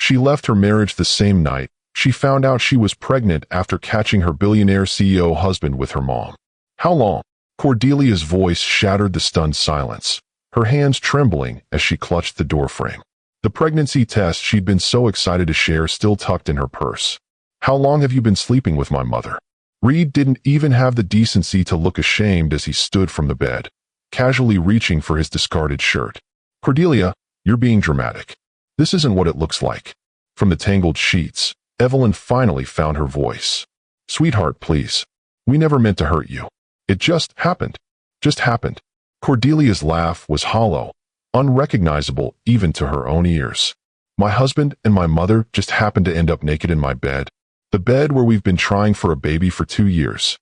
She left her marriage the same night. She found out she was pregnant after catching her billionaire CEO husband with her mom. How long? Cordelia's voice shattered the stunned silence, her hands trembling as she clutched the doorframe. The pregnancy test she'd been so excited to share still tucked in her purse. How long have you been sleeping with my mother? Reed didn't even have the decency to look ashamed as he stood from the bed, casually reaching for his discarded shirt. Cordelia, you're being dramatic. This isn't what it looks like. From the tangled sheets, Evelyn finally found her voice. Sweetheart, please. We never meant to hurt you. It just happened. Just happened. Cordelia's laugh was hollow, unrecognizable even to her own ears. My husband and my mother just happened to end up naked in my bed. The bed where we've been trying for a baby for 2 years.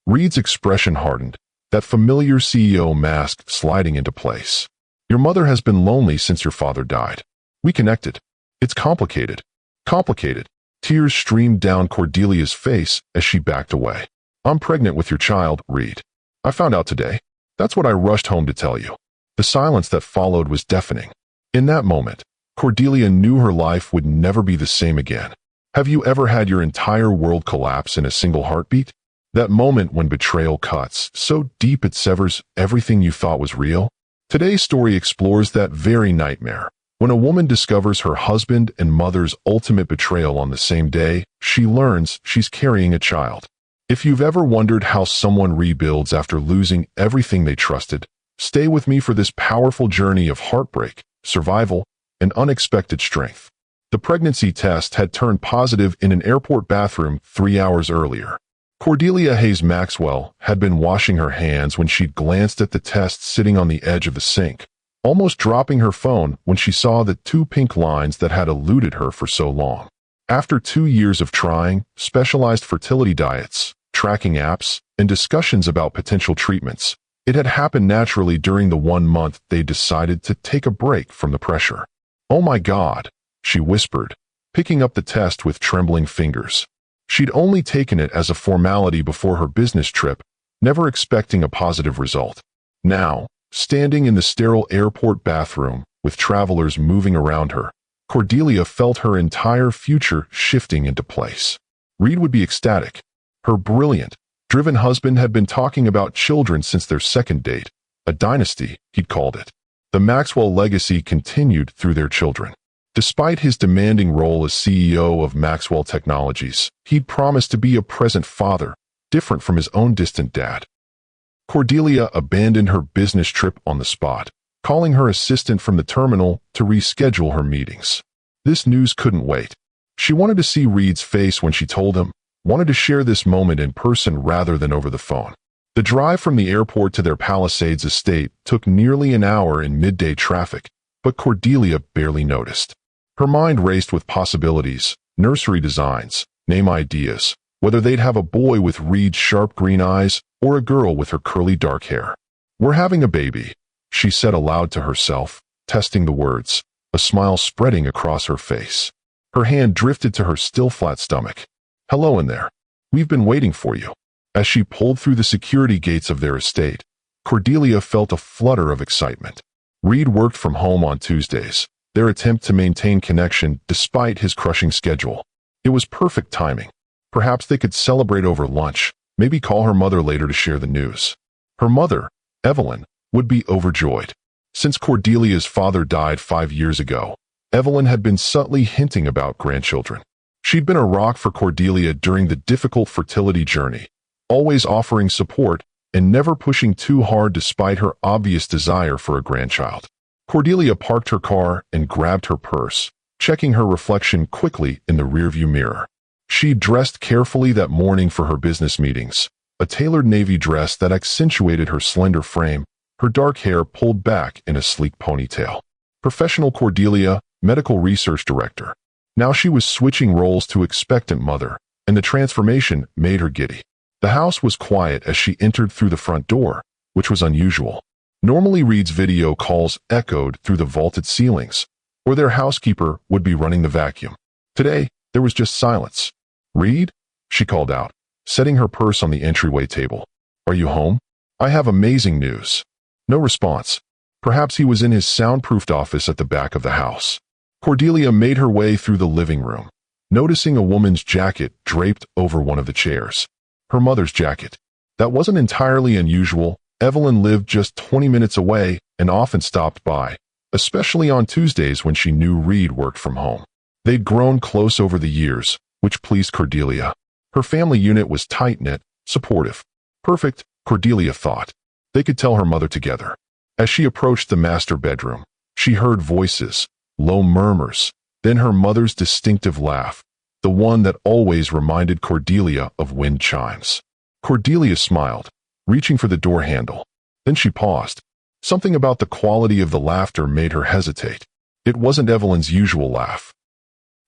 Reed's expression hardened, that familiar CEO mask sliding into place. Your mother has been lonely since your father died. We connected. It's complicated. Complicated. Tears streamed down Cordelia's face as she backed away. I'm pregnant with your child, Reed. I found out today. That's what I rushed home to tell you. The silence that followed was deafening. In that moment, Cordelia knew her life would never be the same again. Have you ever had your entire world collapse in a single heartbeat? That moment when betrayal cuts so deep it severs everything you thought was real? Today's story explores that very nightmare. When a woman discovers her husband and mother's ultimate betrayal on the same day, she learns she's carrying a child. If you've ever wondered how someone rebuilds after losing everything they trusted, stay with me for this powerful journey of heartbreak, survival, and unexpected strength. The pregnancy test had turned positive in an airport bathroom 3 hours earlier. Cordelia Hayes Maxwell had been washing her hands when she'd glanced at the test sitting on the edge of the sink, almost dropping her phone when she saw the 2 pink lines that had eluded her for so long. After 2 years of trying specialized fertility diets, tracking apps, and discussions about potential treatments, it had happened naturally during the 1 month they decided to take a break from the pressure. Oh my God, she whispered, picking up the test with trembling fingers. She'd only taken it as a formality before her business trip, never expecting a positive result. Now, standing in the sterile airport bathroom, with travelers moving around her, Cordelia felt her entire future shifting into place. Reed would be ecstatic. Her brilliant, driven husband had been talking about children since their second date, a dynasty, he'd called it. The Maxwell legacy continued through their children. Despite his demanding role as CEO of Maxwell Technologies, he'd promised to be a present father, different from his own distant dad. Cordelia abandoned her business trip on the spot, calling her assistant from the terminal to reschedule her meetings. This news couldn't wait. She wanted to see Reed's face when she told him, wanted to share this moment in person rather than over the phone. The drive from the airport to their Palisades estate took nearly an hour in midday traffic, but Cordelia barely noticed. Her mind raced with possibilities, nursery designs, name ideas, whether they'd have a boy with Reed's sharp green eyes or a girl with her curly dark hair. We're having a baby, she said aloud to herself, testing the words, a smile spreading across her face. Her hand drifted to her still flat stomach. Hello in there. We've been waiting for you. As she pulled through the security gates of their estate, Cordelia felt a flutter of excitement. Reed worked from home on Tuesdays, their attempt to maintain connection despite his crushing schedule. It was perfect timing. Perhaps they could celebrate over lunch, maybe call her mother later to share the news. Her mother, Evelyn, would be overjoyed. Since Cordelia's father died 5 years ago, Evelyn had been subtly hinting about grandchildren. She'd been a rock for Cordelia during the difficult fertility journey, always offering support and never pushing too hard despite her obvious desire for a grandchild. Cordelia parked her car and grabbed her purse, checking her reflection quickly in the rearview mirror. She dressed carefully that morning for her business meetings, a tailored navy dress that accentuated her slender frame, her dark hair pulled back in a sleek ponytail. Professional Cordelia, medical research director. Now she was switching roles to expectant mother, and the transformation made her giddy. The house was quiet as she entered through the front door, which was unusual. Normally Reed's video calls echoed through the vaulted ceilings, or their housekeeper would be running the vacuum. Today, there was just silence. Reed? She called out, setting her purse on the entryway table. Are you home? I have amazing news. No response. Perhaps he was in his soundproofed office at the back of the house. Cordelia made her way through the living room, noticing a woman's jacket draped over one of the chairs. Her mother's jacket. That wasn't entirely unusual. Evelyn lived just 20 minutes away and often stopped by, especially on Tuesdays when she knew Reed worked from home. They'd grown close over the years, which pleased Cordelia. Her family unit was tight-knit, supportive. Perfect, Cordelia thought. They could tell her mother together. As she approached the master bedroom, she heard voices, low murmurs, then her mother's distinctive laugh, the one that always reminded Cordelia of wind chimes. Cordelia smiled, reaching for the door handle. Then she paused. Something about the quality of the laughter made her hesitate. It wasn't Evelyn's usual laugh.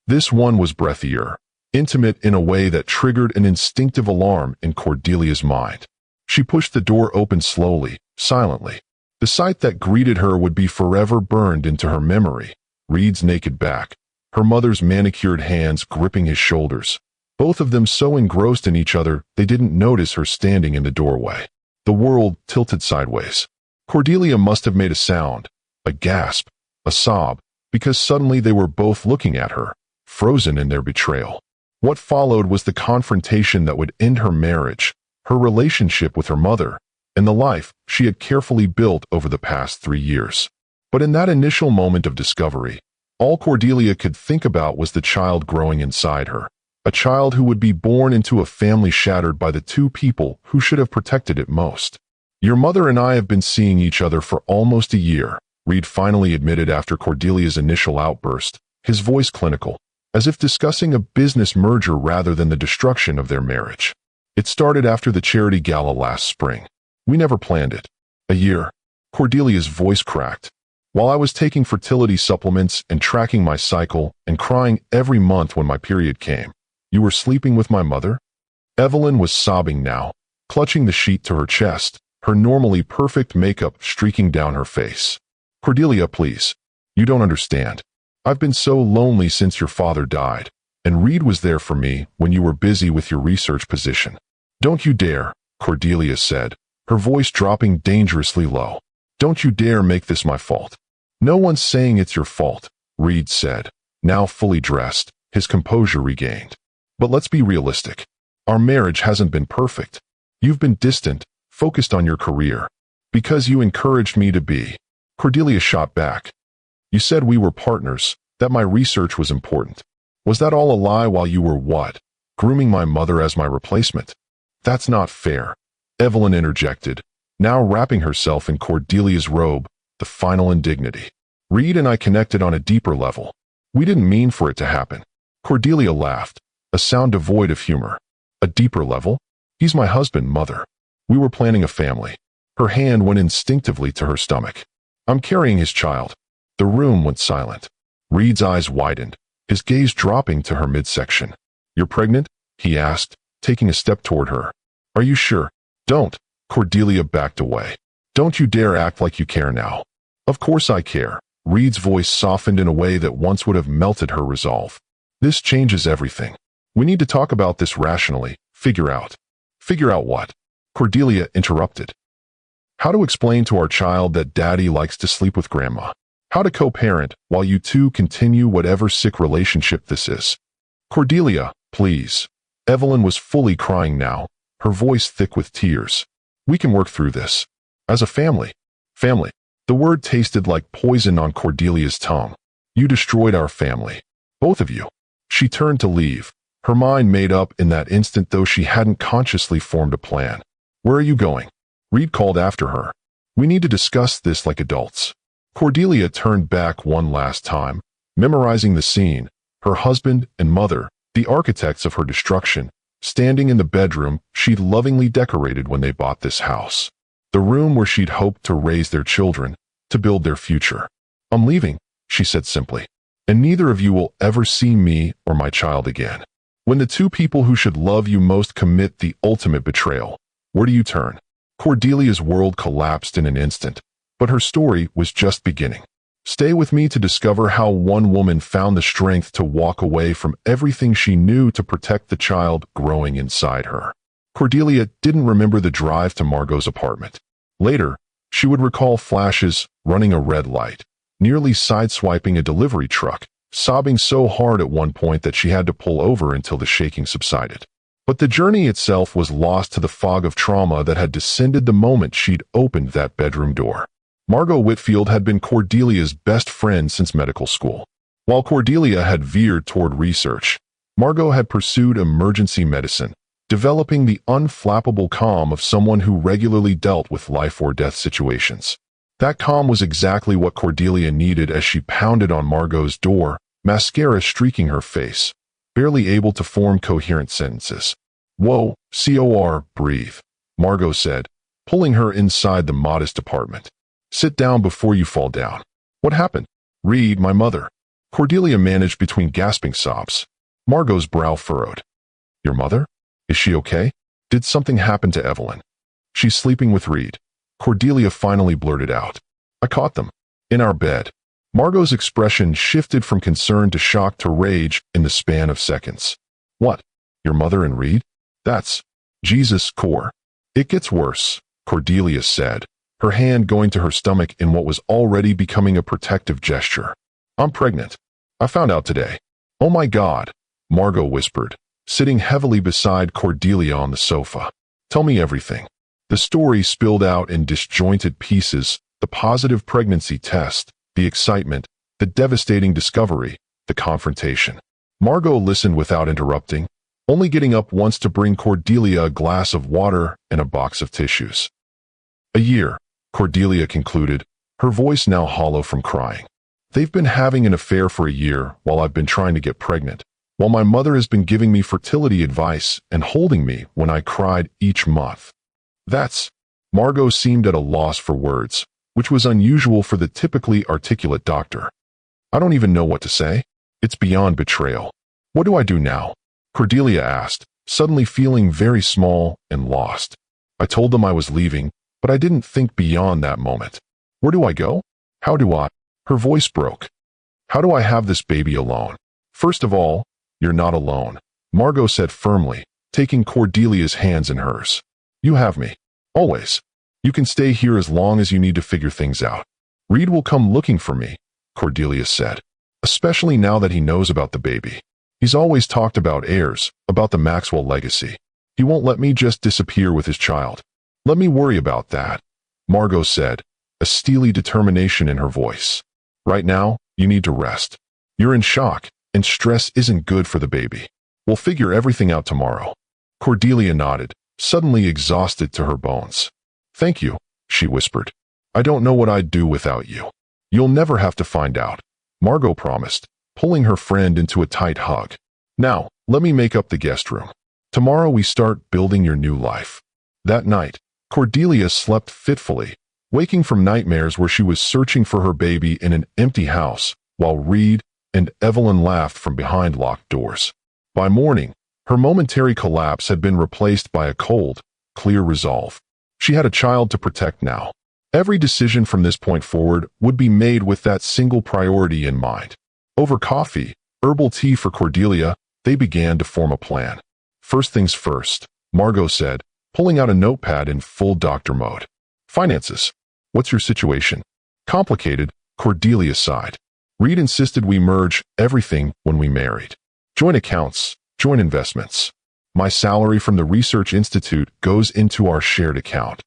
This one was breathier, intimate in a way that triggered an instinctive alarm in Cordelia's mind. She pushed the door open slowly, silently. The sight that greeted her would be forever burned into her memory. Reed's naked back, her mother's manicured hands gripping his shoulders, both of them so engrossed in each other they didn't notice her standing in the doorway. The world tilted sideways. Cordelia must have made a sound, a gasp, a sob, because suddenly they were both looking at her, frozen in their betrayal. What followed was the confrontation that would end her marriage, her relationship with her mother, and the life she had carefully built over the past 3 years. But in that initial moment of discovery, all Cordelia could think about was the child growing inside her, a child who would be born into a family shattered by the two people who should have protected it most. "Your mother and I have been seeing each other for almost a year," Reed finally admitted after Cordelia's initial outburst, his voice clinical, as if discussing a business merger rather than the destruction of their marriage. "It started after the charity gala last spring. We never planned it. A year." Cordelia's voice cracked. "While I was taking fertility supplements and tracking my cycle and crying every month when my period came, you were sleeping with my mother?" Evelyn was sobbing now, clutching the sheet to her chest, her normally perfect makeup streaking down her face. "Cordelia, please. You don't understand. I've been so lonely since your father died, and Reed was there for me when you were busy with your research position." "Don't you dare," Cordelia said, her voice dropping dangerously low. "Don't you dare make this my fault." "No one's saying it's your fault," Reed said, now fully dressed, his composure regained. "But let's be realistic. Our marriage hasn't been perfect. You've been distant, focused on your career. Because you encouraged me to be." Cordelia shot back. "You said we were partners, that my research was important. Was that all a lie while you were what? Grooming my mother as my replacement?" "That's not fair," Evelyn interjected, now wrapping herself in Cordelia's robe, the final indignity. "Reed and I connected on a deeper level. We didn't mean for it to happen." Cordelia laughed, a sound devoid of humor. "A deeper level? He's my husband, mother. We were planning a family." Her hand went instinctively to her stomach. "I'm carrying his child." The room went silent. Reed's eyes widened, his gaze dropping to her midsection. "You're pregnant?" he asked, taking a step toward her. "Are you sure?" "Don't." Cordelia backed away. "Don't you dare act like you care now." "Of course I care." Reed's voice softened in a way that once would have melted her resolve. "This changes everything. We need to talk about this rationally, figure out." "Figure out what?" Cordelia interrupted. "How to explain to our child that daddy likes to sleep with grandma. How to co-parent while you two continue whatever sick relationship this is." "Cordelia, please." Evelyn was fully crying now, her voice thick with tears. "We can work through this. As a family." "Family." The word tasted like poison on Cordelia's tongue. "You destroyed our family. Both of you." She turned to leave, her mind made up in that instant though she hadn't consciously formed a plan. "Where are you going?" Reed called after her. "We need to discuss this like adults." Cordelia turned back one last time, memorizing the scene, her husband and mother, the architects of her destruction, standing in the bedroom she'd lovingly decorated when they bought this house. The room where she'd hoped to raise their children, to build their future. "I'm leaving," she said simply, "and neither of you will ever see me or my child again." When the two people who should love you most commit the ultimate betrayal, where do you turn? Cordelia's world collapsed in an instant, but her story was just beginning. Stay with me to discover how one woman found the strength to walk away from everything she knew to protect the child growing inside her. Cordelia didn't remember the drive to Margot's apartment. Later, she would recall flashes, running a red light, nearly sideswiping a delivery truck, sobbing so hard at one point that she had to pull over until the shaking subsided. But the journey itself was lost to the fog of trauma that had descended the moment she'd opened that bedroom door. Margot Whitfield had been Cordelia's best friend since medical school. While Cordelia had veered toward research, Margot had pursued emergency medicine, developing the unflappable calm of someone who regularly dealt with life-or-death situations. That calm was exactly what Cordelia needed as she pounded on Margot's door, mascara streaking her face, barely able to form coherent sentences. "Whoa, COR, breathe," Margot said, pulling her inside the modest apartment. "Sit down before you fall down." "What happened?" "Reed, my mother." Cordelia managed between gasping sobs. Margot's brow furrowed. "Your mother? Is she okay? Did something happen to Evelyn?" "She's sleeping with Reed," Cordelia finally blurted out. "I caught them. In our bed." Margot's expression shifted from concern to shock to rage in the span of seconds. "What? Your mother and Reed? That's... Jesus, Cor." "It gets worse," Cordelia said, her hand going to her stomach in what was already becoming a protective gesture. "I'm pregnant. I found out today." "Oh my God," Margot whispered, sitting heavily beside Cordelia on the sofa. "Tell me everything." The story spilled out in disjointed pieces: the positive pregnancy test, the excitement, the devastating discovery, the confrontation. Margot listened without interrupting, only getting up once to bring Cordelia a glass of water and a box of tissues. "A year," Cordelia concluded, her voice now hollow from crying. "They've been having an affair for a year while I've been trying to get pregnant, while my mother has been giving me fertility advice and holding me when I cried each month." That's... Margot seemed at a loss for words, which was unusual for the typically articulate doctor. "I don't even know what to say. It's beyond betrayal. What do I do now?" Cordelia asked, suddenly feeling very small and lost. "I told them I was leaving, but I didn't think beyond that moment. Where do I go? How do I..." Her voice broke. "How do I have this baby alone?" "First of all, you're not alone," Margot said firmly, taking Cordelia's hands in hers. "You have me. Always. You can stay here as long as you need to figure things out. Reed will come looking for me," Cordelia said, "especially now that he knows about the baby. He's always talked about heirs, about the Maxwell legacy. He won't let me just disappear with his child." "Let me worry about that," Margot said, a steely determination in her voice. "Right now, you need to rest. You're in shock, and stress isn't good for the baby. We'll figure everything out tomorrow." Cordelia nodded, suddenly exhausted to her bones. "Thank you," she whispered. "I don't know what I'd do without you." "You'll never have to find out," Margot promised, pulling her friend into a tight hug. "Now, let me make up the guest room. Tomorrow we start building your new life." That night, Cordelia slept fitfully, waking from nightmares where she was searching for her baby in an empty house, while Reed and Evelyn laughed from behind locked doors. By morning, her momentary collapse had been replaced by a cold, clear resolve. She had a child to protect now. Every decision from this point forward would be made with that single priority in mind. Over coffee, herbal tea for Cordelia, they began to form a plan. "First things first," Margot said, pulling out a notepad in full doctor mode. "Finances. What's your situation?" "Complicated," Cordelia sighed. "Reed insisted we merge everything when we married. Joint accounts, joint investments. My salary from the Research Institute goes into our shared account.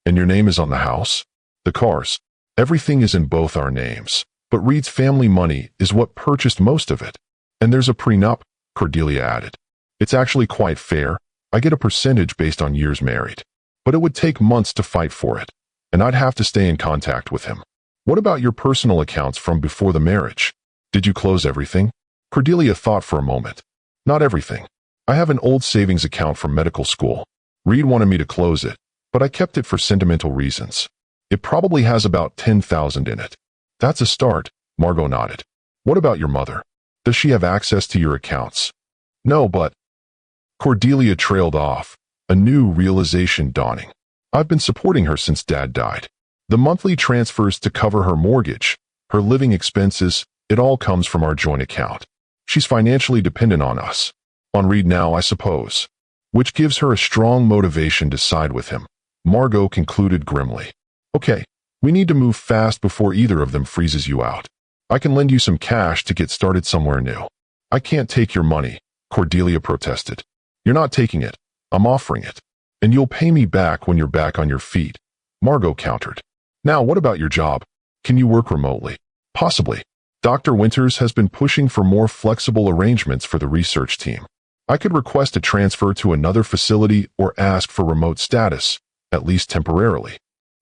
And your name is on the house? The cars. Everything is in both our names. But Reed's family money is what purchased most of it. And there's a prenup," Cordelia added. "It's actually quite fair. I get a percentage based on years married. But it would take months to fight for it. And I'd have to stay in contact with him." "What about your personal accounts from before the marriage? Did you close everything?" Cordelia thought for a moment. "Not everything. I have an old savings account from medical school. Reed wanted me to close it, but I kept it for sentimental reasons. It probably has about 10,000 in it." "That's a start," Margot nodded. "What about your mother? Does she have access to your accounts?" "No, but..." Cordelia trailed off, a new realization dawning. "I've been supporting her since Dad died. The monthly transfers to cover her mortgage, her living expenses, it all comes from our joint account. She's financially dependent on us. On Reed now, I suppose. Which gives her a strong motivation to side with him," Margot concluded grimly. "Okay, we need to move fast before either of them freezes you out." I can lend you some cash to get started somewhere new. I can't take your money, Cordelia protested. You're not taking it. I'm offering it. And you'll pay me back when you're back on your feet, Margot countered. Now, what about your job? Can you work remotely? Possibly. Dr. Winters has been pushing for more flexible arrangements for the research team. I could request a transfer to another facility or ask for remote status, at least temporarily.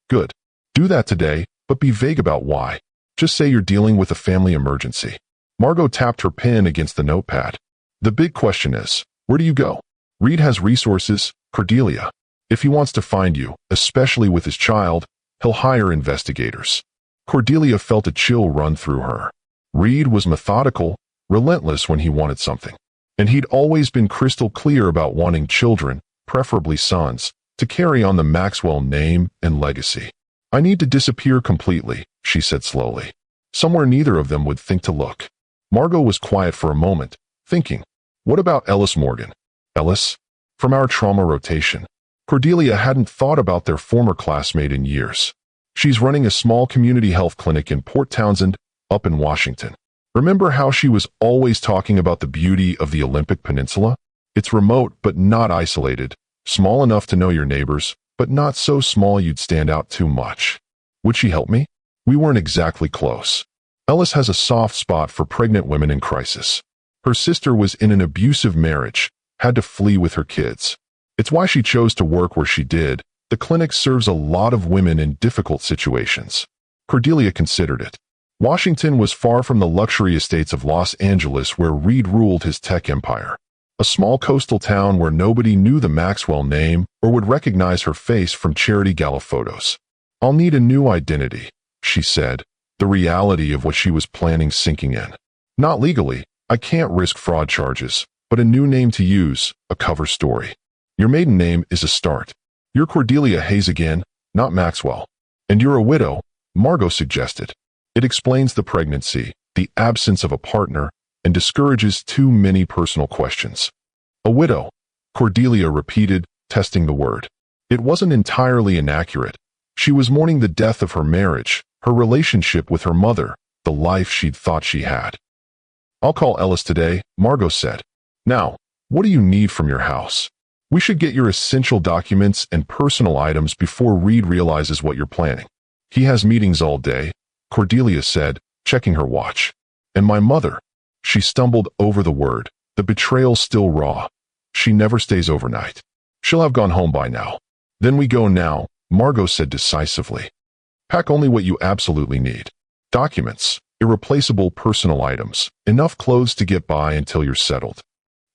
Good. Do that today, but be vague about why. Just say you're dealing with a family emergency. Margot tapped her pen against the notepad. The big question is, where do you go? Reed has resources, Cordelia. If he wants to find you, especially with his child, he'll hire investigators. Cordelia felt a chill run through her. Reed was methodical, relentless when he wanted something. And he'd always been crystal clear about wanting children, preferably sons, to carry on the Maxwell name and legacy. I need to disappear completely, she said slowly. Somewhere neither of them would think to look. Margot was quiet for a moment, thinking, what about Ellis Morgan? Ellis? From our trauma rotation. Cordelia hadn't thought about their former classmate in years. She's running a small community health clinic in Port Townsend, up in Washington. Remember how she was always talking about the beauty of the Olympic Peninsula? It's remote but not isolated, small enough to know your neighbors, but not so small you'd stand out too much. Would she help me? We weren't exactly close. Ellis has a soft spot for pregnant women in crisis. Her sister was in an abusive marriage, had to flee with her kids. It's why she chose to work where she did. The clinic serves a lot of women in difficult situations. Cordelia considered it. Washington was far from the luxury estates of Los Angeles where Reed ruled his tech empire. A small coastal town where nobody knew the Maxwell name or would recognize her face from charity gala photos. I'll need a new identity, she said, the reality of what she was planning sinking in. Not legally, I can't risk fraud charges, but a new name to use, a cover story. Your maiden name is a start. You're Cordelia Hayes again, not Maxwell. And you're a widow, Margot suggested. It explains the pregnancy, the absence of a partner, and discourages too many personal questions. A widow, Cordelia repeated, testing the word. It wasn't entirely inaccurate. She was mourning the death of her marriage, her relationship with her mother, the life she'd thought she had. I'll call Ellis today, Margot said. Now, what do you need from your house? We should get your essential documents and personal items before Reed realizes what you're planning. He has meetings all day, Cordelia said, checking her watch. And my mother. She stumbled over the word, the betrayal still raw. She never stays overnight. She'll have gone home by now. Then we go now, Margot said decisively. Pack only what you absolutely need. Documents, irreplaceable personal items, enough clothes to get by until you're settled.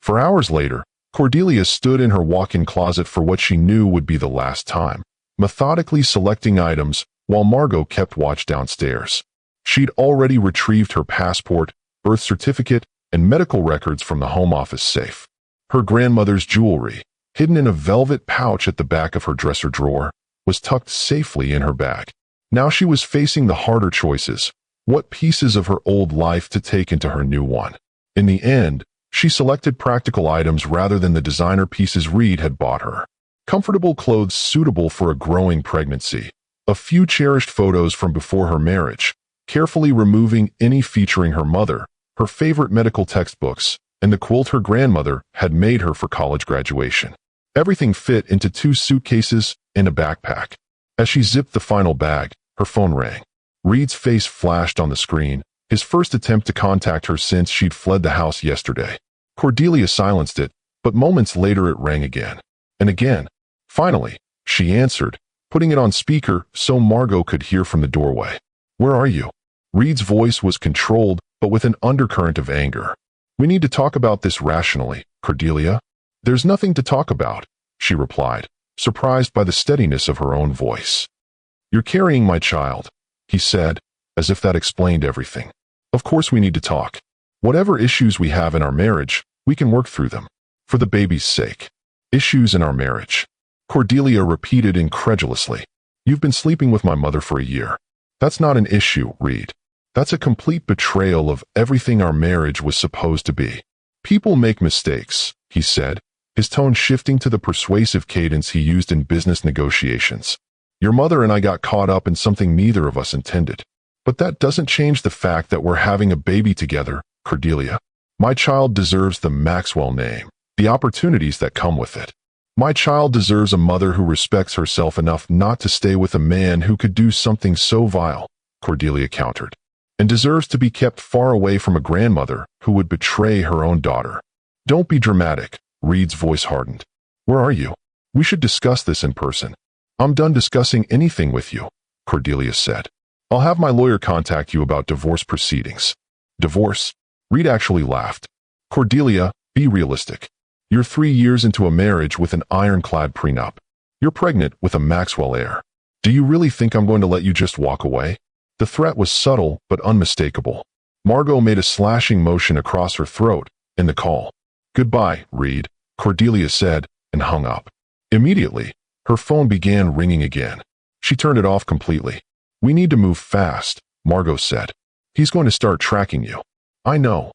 For hours later, Cordelia stood in her walk-in closet for what she knew would be the last time, methodically selecting items while Margot kept watch downstairs. She'd already retrieved her passport, birth certificate, and medical records from the home office safe. Her grandmother's jewelry, hidden in a velvet pouch at the back of her dresser drawer, was tucked safely in her bag. Now she was facing the harder choices, what pieces of her old life to take into her new one. In the end, she selected practical items rather than the designer pieces Reed had bought her. Comfortable clothes suitable for a growing pregnancy, a few cherished photos from before her marriage, carefully removing any featuring her mother, her favorite medical textbooks, and the quilt her grandmother had made her for college graduation. Everything fit into 2 suitcases and a backpack. As she zipped the final bag, her phone rang. Reed's face flashed on the screen, his first attempt to contact her since she'd fled the house yesterday. Cordelia silenced it, but moments later it rang again. And again. Finally, she answered, putting it on speaker so Margot could hear from the doorway. Where are you? Reed's voice was controlled, but with an undercurrent of anger. We need to talk about this rationally, Cordelia. There's nothing to talk about, she replied, surprised by the steadiness of her own voice. You're carrying my child, he said, as if that explained everything. Of course we need to talk. Whatever issues we have in our marriage, we can work through them. For the baby's sake. Issues in our marriage. Cordelia repeated incredulously. You've been sleeping with my mother for a year. That's not an issue, Reed. That's a complete betrayal of everything our marriage was supposed to be. People make mistakes, he said, his tone shifting to the persuasive cadence he used in business negotiations. Your mother and I got caught up in something neither of us intended. But that doesn't change the fact that we're having a baby together, Cordelia. My child deserves the Maxwell name, the opportunities that come with it. My child deserves a mother who respects herself enough not to stay with a man who could do something so vile, Cordelia countered, and deserves to be kept far away from a grandmother who would betray her own daughter. Don't be dramatic, Reed's voice hardened. Where are you? We should discuss this in person. I'm done discussing anything with you, Cordelia said. I'll have my lawyer contact you about divorce proceedings. Divorce? Reed actually laughed. Cordelia, be realistic. You're 3 years into a marriage with an ironclad prenup. You're pregnant with a Maxwell heir. Do you really think I'm going to let you just walk away? The threat was subtle but unmistakable. Margot made a slashing motion across her throat in the call. Goodbye, Reed, Cordelia said, and hung up. Immediately, her phone began ringing again. She turned it off completely. We need to move fast, Margot said. He's going to start tracking you. I know.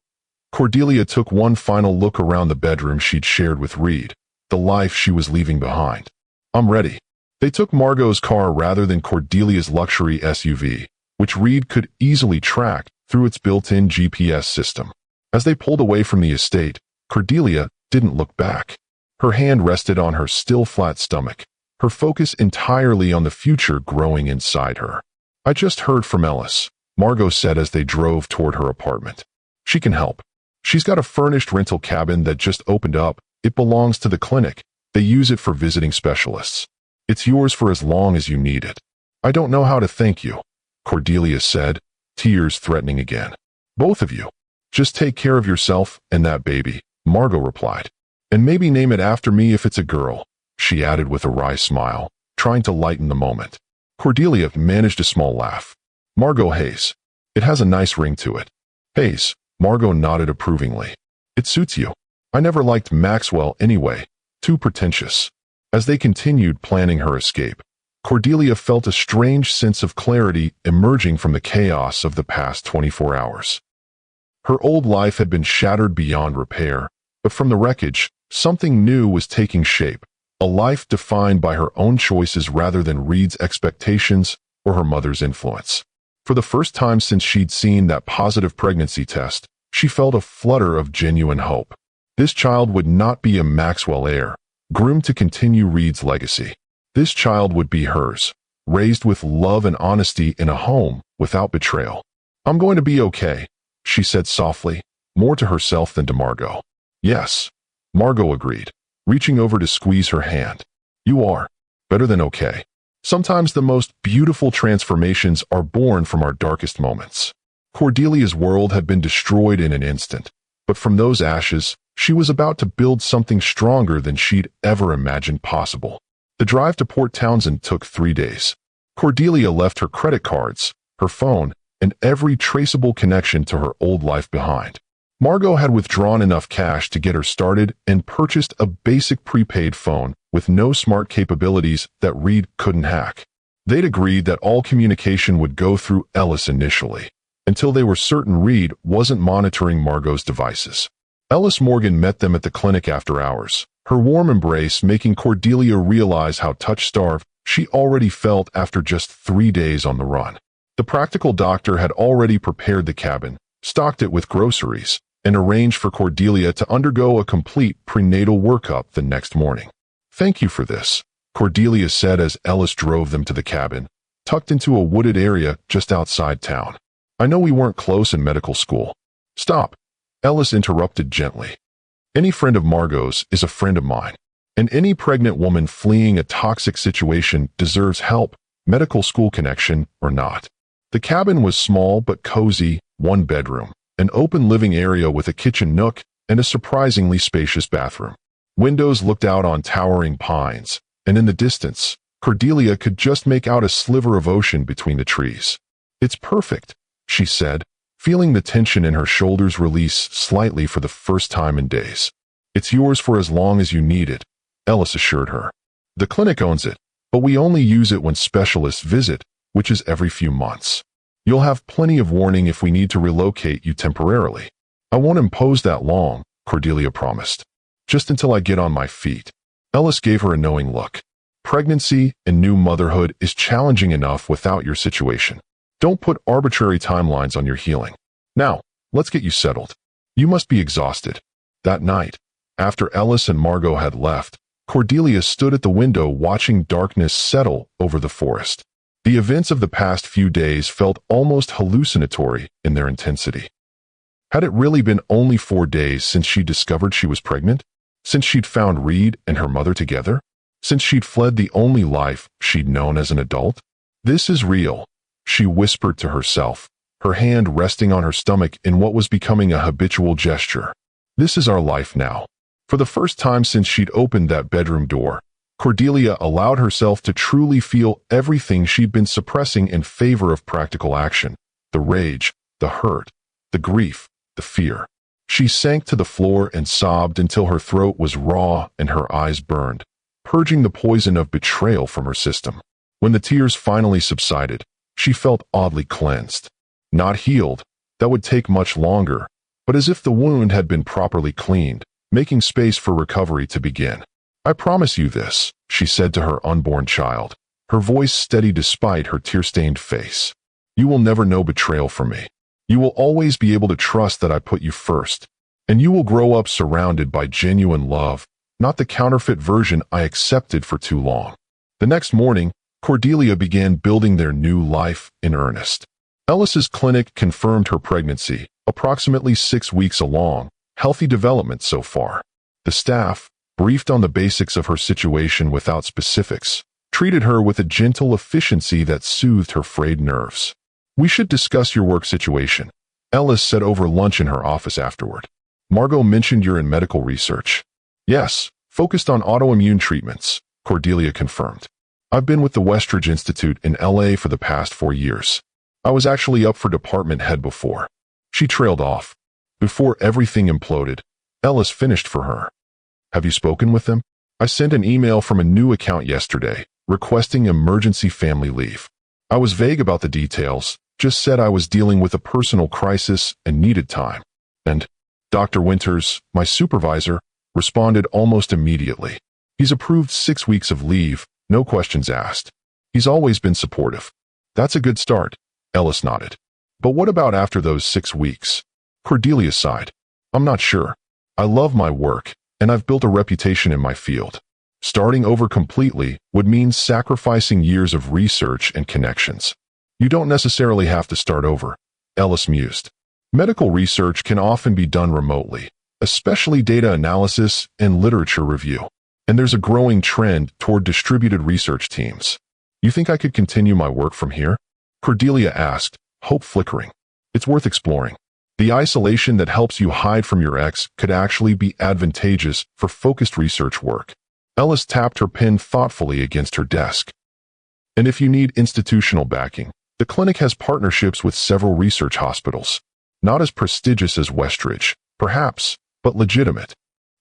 Cordelia took one final look around the bedroom she'd shared with Reed, the life she was leaving behind. I'm ready. They took Margot's car rather than Cordelia's luxury SUV, which Reed could easily track through its built-in GPS system. As they pulled away from the estate, Cordelia didn't look back. Her hand rested on her still flat stomach, her focus entirely on the future growing inside her. I just heard from Ellis, Margot said as they drove toward her apartment. She can help. She's got a furnished rental cabin that just opened up. It belongs to the clinic. They use it for visiting specialists. It's yours for as long as you need it. I don't know how to thank you, Cordelia said, tears threatening again. Both of you. Just take care of yourself and that baby, Margot replied. And maybe name it after me if it's a girl, she added with a wry smile, trying to lighten the moment. Cordelia managed a small laugh. Margot Hayes. It has a nice ring to it. Hayes, Margot nodded approvingly. It suits you. I never liked Maxwell anyway, too pretentious. As they continued planning her escape, Cordelia felt a strange sense of clarity emerging from the chaos of the past 24 hours. Her old life had been shattered beyond repair, but from the wreckage, something new was taking shape, a life defined by her own choices rather than Reed's expectations or her mother's influence. For the first time since she'd seen that positive pregnancy test, she felt a flutter of genuine hope. This child would not be a Maxwell heir, groomed to continue Reed's legacy. This child would be hers, raised with love and honesty in a home without betrayal. I'm going to be okay, she said softly, more to herself than to Margot. Yes, Margot agreed, reaching over to squeeze her hand. You are. Better than okay. Sometimes the most beautiful transformations are born from our darkest moments. Cordelia's world had been destroyed in an instant, but from those ashes, she was about to build something stronger than she'd ever imagined possible. The drive to Port Townsend took 3 days. Cordelia left her credit cards, her phone, and every traceable connection to her old life behind. Margot had withdrawn enough cash to get her started and purchased a basic prepaid phone with no smart capabilities that Reed couldn't hack. They'd agreed that all communication would go through Ellis initially, until they were certain Reed wasn't monitoring Margot's devices. Ellis Morgan met them at the clinic after hours, her warm embrace making Cordelia realize how touch-starved she already felt after just 3 days on the run. The practical doctor had already prepared the cabin, stocked it with groceries, and arranged for Cordelia to undergo a complete prenatal workup the next morning. Thank you for this, Cordelia said as Ellis drove them to the cabin, tucked into a wooded area just outside town. I know we weren't close in medical school. Stop, Ellis interrupted gently. Any friend of Margot's is a friend of mine, and any pregnant woman fleeing a toxic situation deserves help, medical school connection or not. The cabin was small but cozy, 1 bedroom, an open living area with a kitchen nook and a surprisingly spacious bathroom. Windows looked out on towering pines, and in the distance, Cordelia could just make out a sliver of ocean between the trees. It's perfect, she said, feeling the tension in her shoulders release slightly for the first time in days. It's yours for as long as you need it, Ellis assured her. The clinic owns it, but we only use it when specialists visit, which is every few months. You'll have plenty of warning if we need to relocate you temporarily. I won't impose that long, Cordelia promised. Just until I get on my feet. Ellis gave her a knowing look. Pregnancy and new motherhood is challenging enough without your situation. Don't put arbitrary timelines on your healing. Now, let's get you settled. You must be exhausted. That night, after Ellis and Margot had left, Cordelia stood at the window watching darkness settle over the forest. The events of the past few days felt almost hallucinatory in their intensity. Had it really been only 4 days since she discovered she was pregnant? Since she'd found Reed and her mother together? Since she'd fled the only life she'd known as an adult? This is real, she whispered to herself, her hand resting on her stomach in what was becoming a habitual gesture. This is our life now. For the first time since she'd opened that bedroom door, Cordelia allowed herself to truly feel everything she'd been suppressing in favor of practical action. The rage, the hurt, the grief, the fear. She sank to the floor and sobbed until her throat was raw and her eyes burned, purging the poison of betrayal from her system. When the tears finally subsided, she felt oddly cleansed. Not healed, that would take much longer, but as if the wound had been properly cleaned, making space for recovery to begin. I promise you this, she said to her unborn child, her voice steady despite her tear-stained face. You will never know betrayal from me. You will always be able to trust that I put you first, and you will grow up surrounded by genuine love, not the counterfeit version I accepted for too long. The next morning, Cordelia began building their new life in earnest. Ellis's clinic confirmed her pregnancy, approximately 6 weeks along, healthy development so far. The staff, briefed on the basics of her situation without specifics, treated her with a gentle efficiency that soothed her frayed nerves. We should discuss your work situation, Ellis said over lunch in her office afterward. Margot mentioned you're in medical research. Yes, focused on autoimmune treatments, Cordelia confirmed. I've been with the Westridge Institute in LA for the past 4 years. I was actually up for department head before. She trailed off. Before everything imploded, Ellis finished for her. Have you spoken with them? I sent an email from a new account yesterday, requesting emergency family leave. I was vague about the details, just said I was dealing with a personal crisis and needed time. And Dr. Winters, my supervisor, responded almost immediately. He's approved 6 weeks of leave, no questions asked. He's always been supportive. That's a good start, Ellis nodded. But what about after those 6 weeks? Cordelia sighed. I'm not sure. I love my work, and I've built a reputation in my field. Starting over completely would mean sacrificing years of research and connections. You don't necessarily have to start over, Ellis mused. Medical research can often be done remotely, especially data analysis and literature review. And there's a growing trend toward distributed research teams. You think I could continue my work from here? Cordelia asked, hope flickering. It's worth exploring. The isolation that helps you hide from your ex could actually be advantageous for focused research work. Ellis tapped her pen thoughtfully against her desk. And if you need institutional backing, the clinic has partnerships with several research hospitals. Not as prestigious as Westridge, perhaps, but legitimate.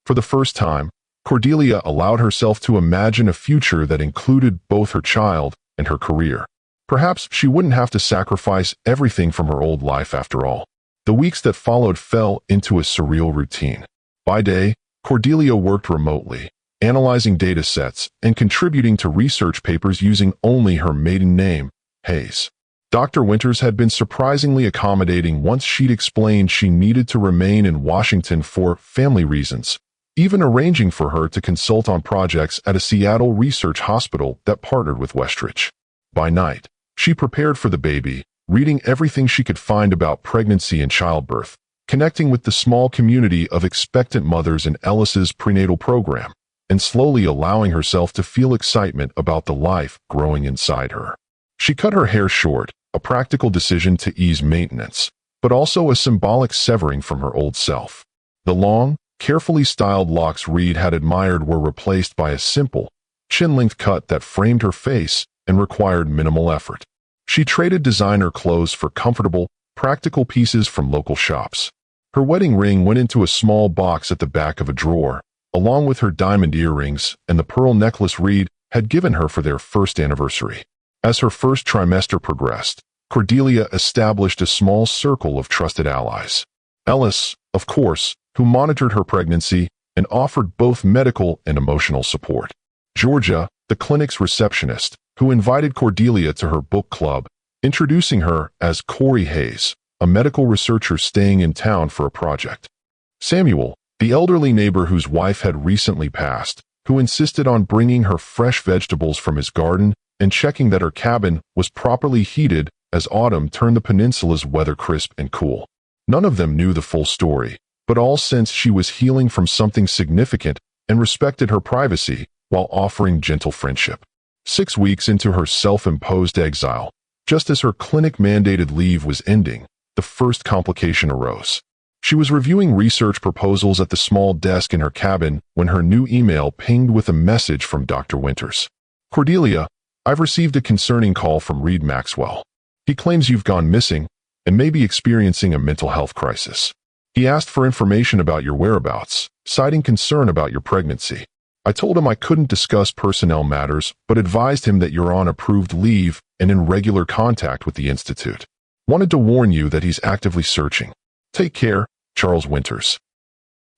For the first time, Cordelia allowed herself to imagine a future that included both her child and her career. Perhaps she wouldn't have to sacrifice everything from her old life after all. The weeks that followed fell into a surreal routine. By day, Cordelia worked remotely, analyzing data sets and contributing to research papers using only her maiden name, Hayes. Dr. Winters had been surprisingly accommodating once she'd explained she needed to remain in Washington for family reasons, even arranging for her to consult on projects at a Seattle research hospital that partnered with Westridge. By night, she prepared for the baby, reading everything she could find about pregnancy and childbirth, connecting with the small community of expectant mothers in Ellis's prenatal program, and slowly allowing herself to feel excitement about the life growing inside her. She cut her hair short, a practical decision to ease maintenance, but also a symbolic severing from her old self. The long, carefully styled locks Reed had admired were replaced by a simple, chin-length cut that framed her face and required minimal effort. She traded designer clothes for comfortable, practical pieces from local shops. Her wedding ring went into a small box at the back of a drawer, along with her diamond earrings and the pearl necklace Reed had given her for their first anniversary. As her first trimester progressed, Cordelia established a small circle of trusted allies. Ellis, of course, who monitored her pregnancy and offered both medical and emotional support. Georgia, the clinic's receptionist, who invited Cordelia to her book club, introducing her as Corey Hayes, a medical researcher staying in town for a project. Samuel, the elderly neighbor whose wife had recently passed, who insisted on bringing her fresh vegetables from his garden and checking that her cabin was properly heated as autumn turned the peninsula's weather crisp and cool. None of them knew the full story, but all sensed she was healing from something significant and respected her privacy while offering gentle friendship. 6 weeks into her self-imposed exile, just as her clinic-mandated leave was ending, the first complication arose. She was reviewing research proposals at the small desk in her cabin when her new email pinged with a message from Dr. Winters. "Cordelia, I've received a concerning call from Reed Maxwell. He claims you've gone missing and may be experiencing a mental health crisis. He asked for information about your whereabouts, citing concern about your pregnancy. I told him I couldn't discuss personnel matters, but advised him that you're on approved leave and in regular contact with the Institute. Wanted to warn you that he's actively searching. Take care, Charles Winters."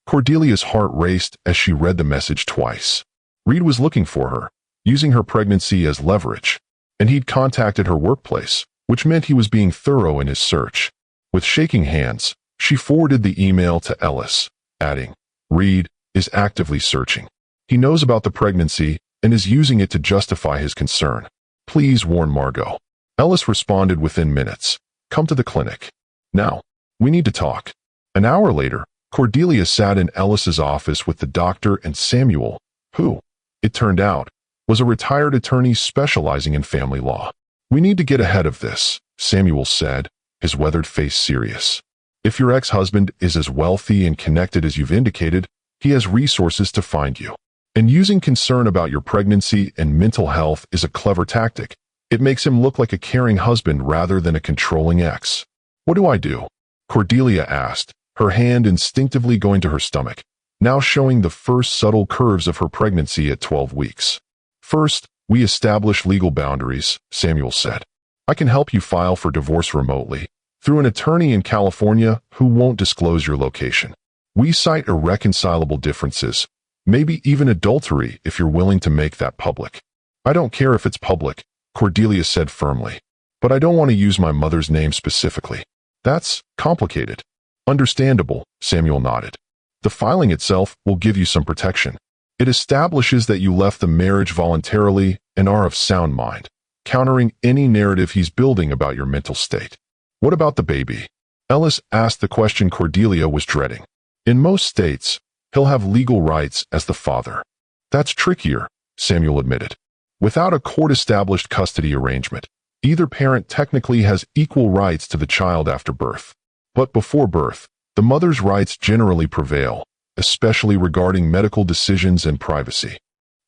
Cordelia's heart raced as she read the message twice. Reed was looking for her, using her pregnancy as leverage, and he'd contacted her workplace, which meant he was being thorough in his search. With shaking hands, she forwarded the email to Ellis, adding, "Reed is actively searching. He knows about the pregnancy and is using it to justify his concern. Please warn Margot." Ellis responded within minutes, "Come to the clinic. Now, we need to talk." An hour later, Cordelia sat in Ellis's office with the doctor and Samuel, who, it turned out, was a retired attorney specializing in family law. "We need to get ahead of this," Samuel said, his weathered face serious. "If your ex-husband is as wealthy and connected as you've indicated, he has resources to find you. And using concern about your pregnancy and mental health is a clever tactic. It makes him look like a caring husband rather than a controlling ex." "What do I do?" Cordelia asked, her hand instinctively going to her stomach, now showing the first subtle curves of her pregnancy at 12 weeks. "First, we establish legal boundaries," Samuel said. "I can help you file for divorce remotely, through an attorney in California who won't disclose your location. We cite irreconcilable differences, maybe even adultery if you're willing to make that public." "I don't care if it's public," Cordelia said firmly, "but I don't want to use my mother's name specifically." "That's complicated." "Understandable," Samuel nodded. "The filing itself will give you some protection. It establishes that you left the marriage voluntarily and are of sound mind, countering any narrative he's building about your mental state." "What about the baby?" Ellis asked the question Cordelia was dreading. "In most states, he'll have legal rights as the father." "That's trickier," Samuel admitted. "Without a court-established custody arrangement, either parent technically has equal rights to the child after birth. But before birth, the mother's rights generally prevail, especially regarding medical decisions and privacy.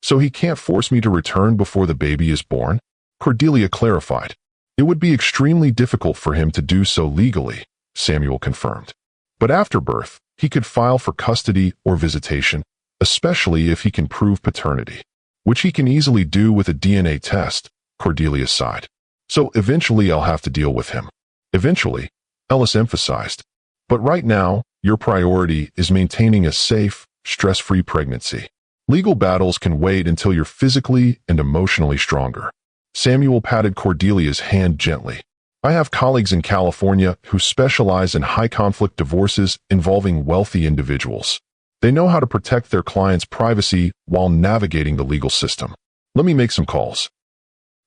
So he can't force me to return before the baby is born?" Cordelia clarified. "It would be extremely difficult for him to do so legally," Samuel confirmed. "But after birth, he could file for custody or visitation, especially if he can prove paternity, which he can easily do with a DNA test," Cordelia sighed. "So eventually I'll have to deal with him." "Eventually," Ellis emphasized. "But right now, your priority is maintaining a safe, stress-free pregnancy. Legal battles can wait until you're physically and emotionally stronger." Samuel patted Cordelia's hand gently. "I have colleagues in California who specialize in high-conflict divorces involving wealthy individuals. They know how to protect their clients' privacy while navigating the legal system. Let me make some calls."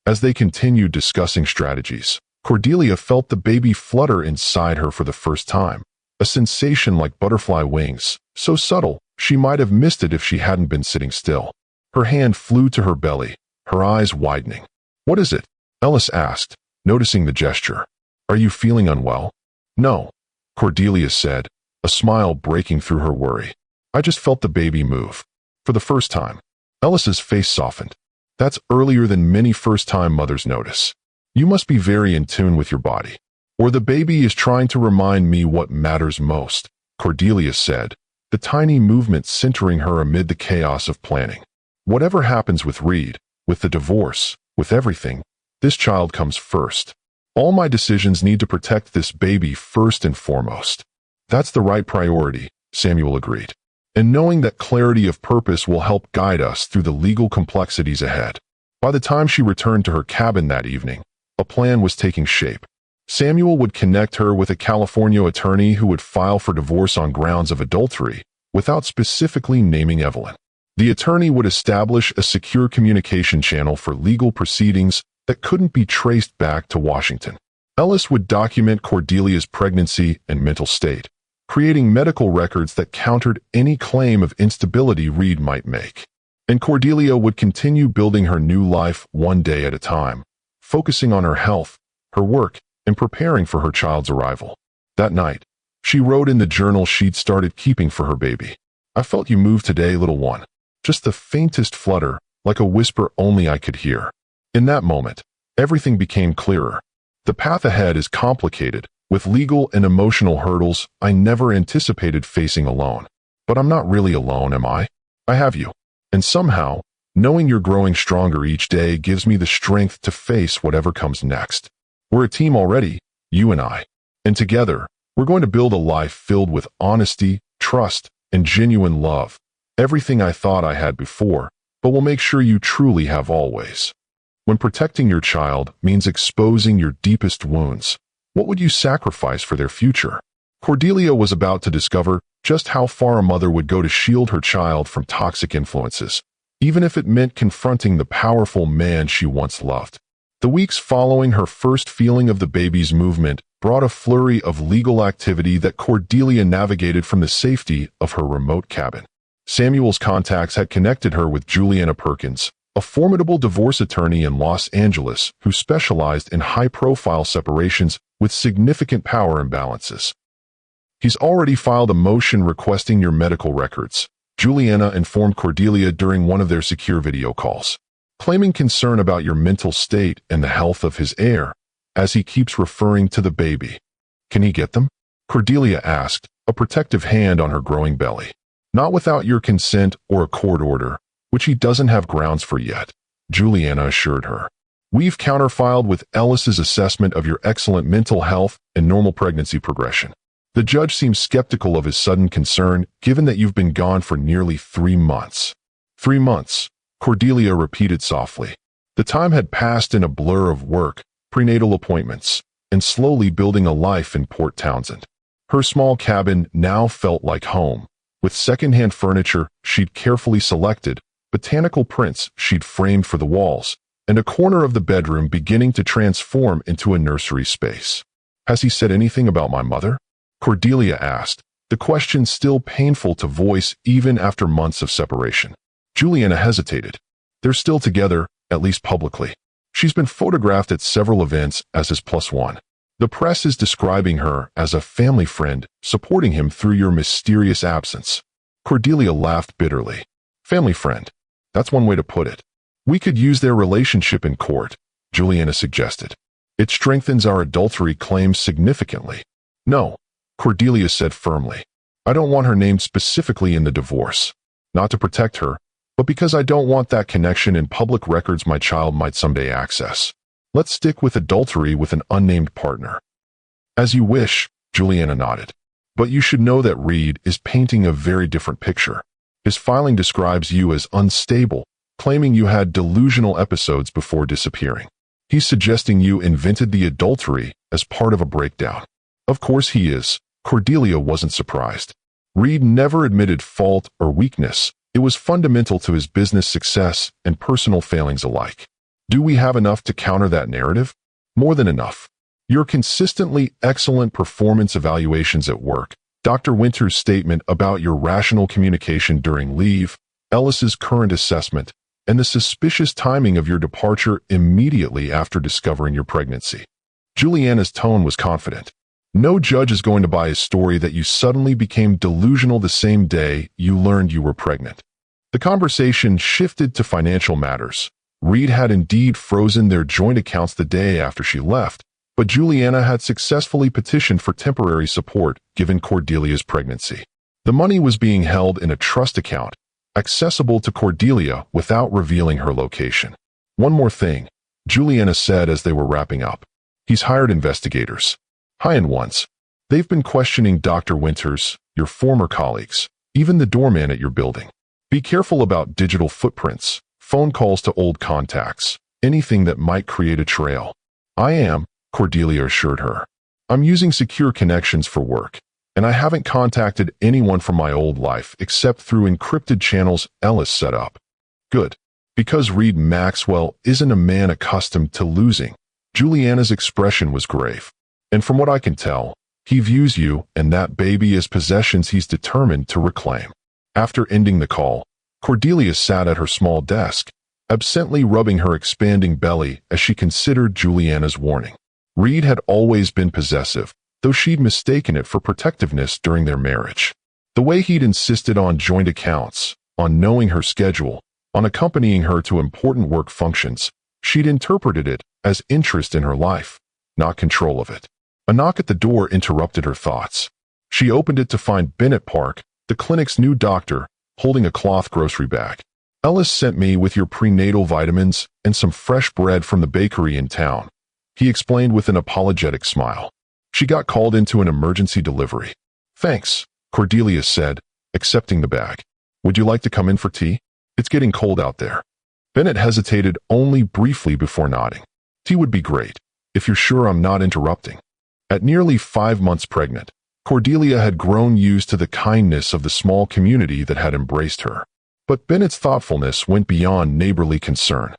As they continued discussing strategies, Cordelia felt the baby flutter inside her for the first time, a sensation like butterfly wings, so subtle she might have missed it if she hadn't been sitting still. Her hand flew to her belly, her eyes widening. "What is it?" Ellis asked, noticing the gesture. "Are you feeling unwell?" "No," Cordelia said, a smile breaking through her worry. "I just felt the baby move. For the first time." Ellis's face softened. "That's earlier than many first-time mothers notice. You must be very in tune with your body. Or the baby is trying to remind me what matters most," Cordelia said, the tiny movement centering her amid the chaos of planning. "Whatever happens with Reed, with the divorce, with everything, this child comes first. All my decisions need to protect this baby first and foremost." "That's the right priority," Samuel agreed. "And knowing that clarity of purpose will help guide us through the legal complexities ahead." By the time she returned to her cabin that evening, A plan was taking shape. Samuel would connect her with a California attorney who would file for divorce on grounds of adultery, without specifically naming Evelyn. The attorney would establish a secure communication channel for legal proceedings that couldn't be traced back to Washington. Ellis would document Cordelia's pregnancy and mental state, creating medical records that countered any claim of instability Reed might make. And Cordelia would continue building her new life one day at a time, focusing on her health, her work, and preparing for her child's arrival. That night, she wrote in the journal she'd started keeping for her baby. "I felt you move today, little one. Just the faintest flutter, like a whisper only I could hear." In that moment, everything became clearer. The path ahead is complicated, with legal and emotional hurdles I never anticipated facing alone. But I'm not really alone, am I? I have you. And somehow, knowing you're growing stronger each day gives me the strength to face whatever comes next. We're a team already, you and I. And together, we're going to build a life filled with honesty, trust, and genuine love. Everything I thought I had before, but we'll make sure you truly have always. When protecting your child means exposing your deepest wounds, what would you sacrifice for their future? Cordelia was about to discover just how far a mother would go to shield her child from toxic influences, even if it meant confronting the powerful man she once loved. The weeks following her first feeling of the baby's movement brought a flurry of legal activity that Cordelia navigated from the safety of her remote cabin. Samuel's contacts had connected her with Juliana Perkins, a formidable divorce attorney in Los Angeles who specialized in high-profile separations with significant power imbalances. "He's already filed a motion requesting your medical records," Juliana informed Cordelia during one of their secure video calls, "claiming concern about your mental state and the health of his heir, as he keeps referring to the baby." "Can he get them?" Cordelia asked, a protective hand on her growing belly. "Not without your consent or a court order, which he doesn't have grounds for yet," Juliana assured her. "We've counterfiled with Ellis's assessment of your excellent mental health and normal pregnancy progression. The judge seems skeptical of his sudden concern, given that you've been gone for nearly 3 months. 3 months, Cordelia repeated softly. The time had passed in a blur of work, prenatal appointments, and slowly building a life in Port Townsend. Her small cabin now felt like home, with second-hand furniture she'd carefully selected, botanical prints she'd framed for the walls, and a corner of the bedroom beginning to transform into a nursery space. "Has he said anything about my mother?" Cordelia asked, the question still painful to voice even after months of separation. Juliana hesitated. "They're still together, at least publicly. She's been photographed at several events as his +1. The press is describing her as a family friend, supporting him through your mysterious absence." Cordelia laughed bitterly. "Family friend. That's one way to put it. We could use their relationship in court," Juliana suggested. "It strengthens our adultery claims significantly." "No," Cordelia said firmly. "I don't want her named specifically in the divorce. Not to protect her, but because I don't want that connection in public records my child might someday access. Let's stick with adultery with an unnamed partner." "As you wish," Juliana nodded. "But you should know that Reed is painting a very different picture. His filing describes you as unstable, claiming you had delusional episodes before disappearing. He's suggesting you invented the adultery as part of a breakdown." "Of course he is." Cordelia wasn't surprised. Reed never admitted fault or weakness. It was fundamental to his business success and personal failings alike. Do we have enough to counter that narrative? More than enough. Your consistently excellent performance evaluations at work, Dr. Winter's statement about your rational communication during leave, Ellis's current assessment, and the suspicious timing of your departure immediately after discovering your pregnancy. Juliana's tone was confident. No judge is going to buy a story that you suddenly became delusional the same day you learned you were pregnant. The conversation shifted to financial matters. Reed had indeed frozen their joint accounts the day after she left, but Juliana had successfully petitioned for temporary support given Cordelia's pregnancy. The money was being held in a trust account, accessible to Cordelia without revealing her location. "One more thing," Juliana said as they were wrapping up. "He's hired investigators. High-end ones. They've been questioning Dr. Winters, your former colleagues, even the doorman at your building. Be careful about digital footprints, phone calls to old contacts, anything that might create a trail." I am, Cordelia assured her. I'm using secure connections for work, and I haven't contacted anyone from my old life except through encrypted channels Ellis set up. Good. Because Reed Maxwell isn't a man accustomed to losing. Juliana's expression was grave. And from what I can tell, he views you and that baby as possessions he's determined to reclaim. After ending the call, Cordelia sat at her small desk, absently rubbing her expanding belly as she considered Juliana's warning. Reed had always been possessive, though she'd mistaken it for protectiveness during their marriage. The way he'd insisted on joint accounts, on knowing her schedule, on accompanying her to important work functions, she'd interpreted it as interest in her life, not control of it. A knock at the door interrupted her thoughts. She opened it to find Bennett Park, the clinic's new doctor, holding a cloth grocery bag. Ellis sent me with your prenatal vitamins and some fresh bread from the bakery in town, he explained with an apologetic smile. She got called into an emergency delivery. Thanks, Cordelia said, accepting the bag. Would you like to come in for tea? It's getting cold out there. Bennett hesitated only briefly before nodding. Tea would be great, if you're sure I'm not interrupting. At nearly 5 months pregnant, Cordelia had grown used to the kindness of the small community that had embraced her. But Bennett's thoughtfulness went beyond neighborly concern.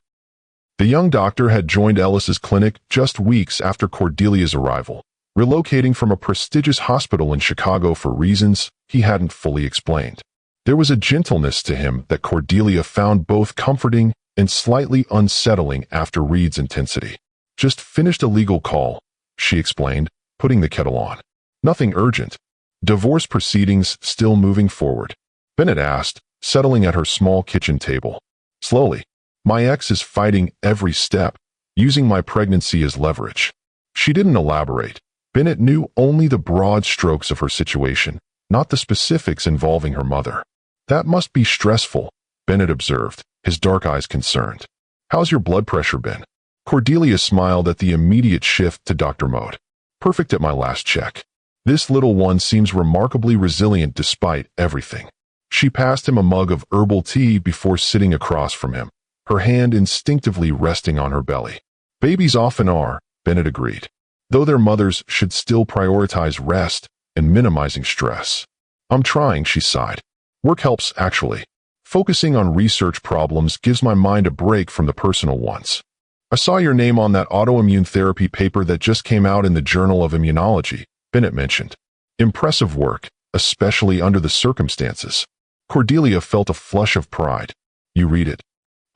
The young doctor had joined Ellis's clinic just weeks after Cordelia's arrival, relocating from a prestigious hospital in Chicago for reasons he hadn't fully explained. There was a gentleness to him that Cordelia found both comforting and slightly unsettling after Reed's intensity. Just finished a legal call, she explained, putting the kettle on. Nothing urgent. Divorce proceedings still moving forward? Bennett asked, settling at her small kitchen table. Slowly. My ex is fighting every step, using my pregnancy as leverage. She didn't elaborate. Bennett knew only the broad strokes of her situation, not the specifics involving her mother. That must be stressful, Bennett observed, his dark eyes concerned. How's your blood pressure been? Cordelia smiled at the immediate shift to doctor mode. Perfect at my last check. This little one seems remarkably resilient despite everything. She passed him a mug of herbal tea before sitting across from him, her hand instinctively resting on her belly. Babies often are, Bennett agreed, though their mothers should still prioritize rest and minimizing stress. I'm trying, she sighed. Work helps, actually. Focusing on research problems gives my mind a break from the personal ones. I saw your name on that autoimmune therapy paper that just came out in the Journal of Immunology, Bennett mentioned. Impressive work, especially under the circumstances. Cordelia felt a flush of pride. You read it.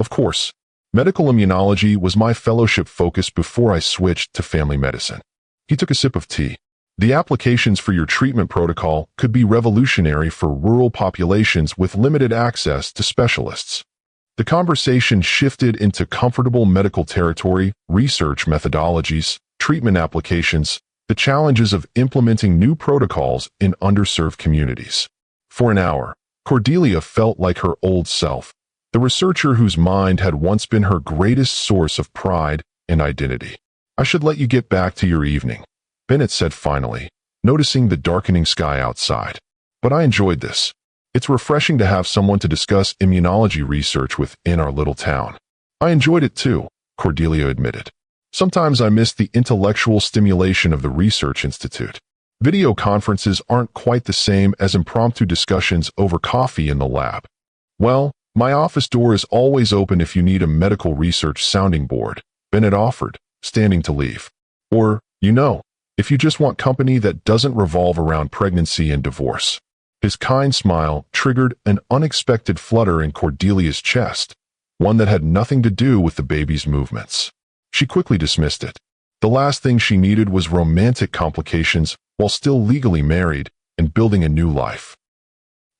Of course. Medical immunology was my fellowship focus before I switched to family medicine. He took a sip of tea. The applications for your treatment protocol could be revolutionary for rural populations with limited access to specialists. The conversation shifted into comfortable medical territory, research methodologies, treatment applications, the challenges of implementing new protocols in underserved communities. For an hour, Cordelia felt like her old self, the researcher whose mind had once been her greatest source of pride and identity. I should let you get back to your evening, Bennett said finally, noticing the darkening sky outside. But I enjoyed this. It's refreshing to have someone to discuss immunology research with in our little town. I enjoyed it too, Cordelia admitted. Sometimes I miss the intellectual stimulation of the Research Institute. Video conferences aren't quite the same as impromptu discussions over coffee in the lab. Well, my office door is always open if you need a medical research sounding board, Bennett offered, standing to leave. Or, if you just want company that doesn't revolve around pregnancy and divorce. His kind smile triggered an unexpected flutter in Cordelia's chest, one that had nothing to do with the baby's movements. She quickly dismissed it. The last thing she needed was romantic complications while still legally married and building a new life.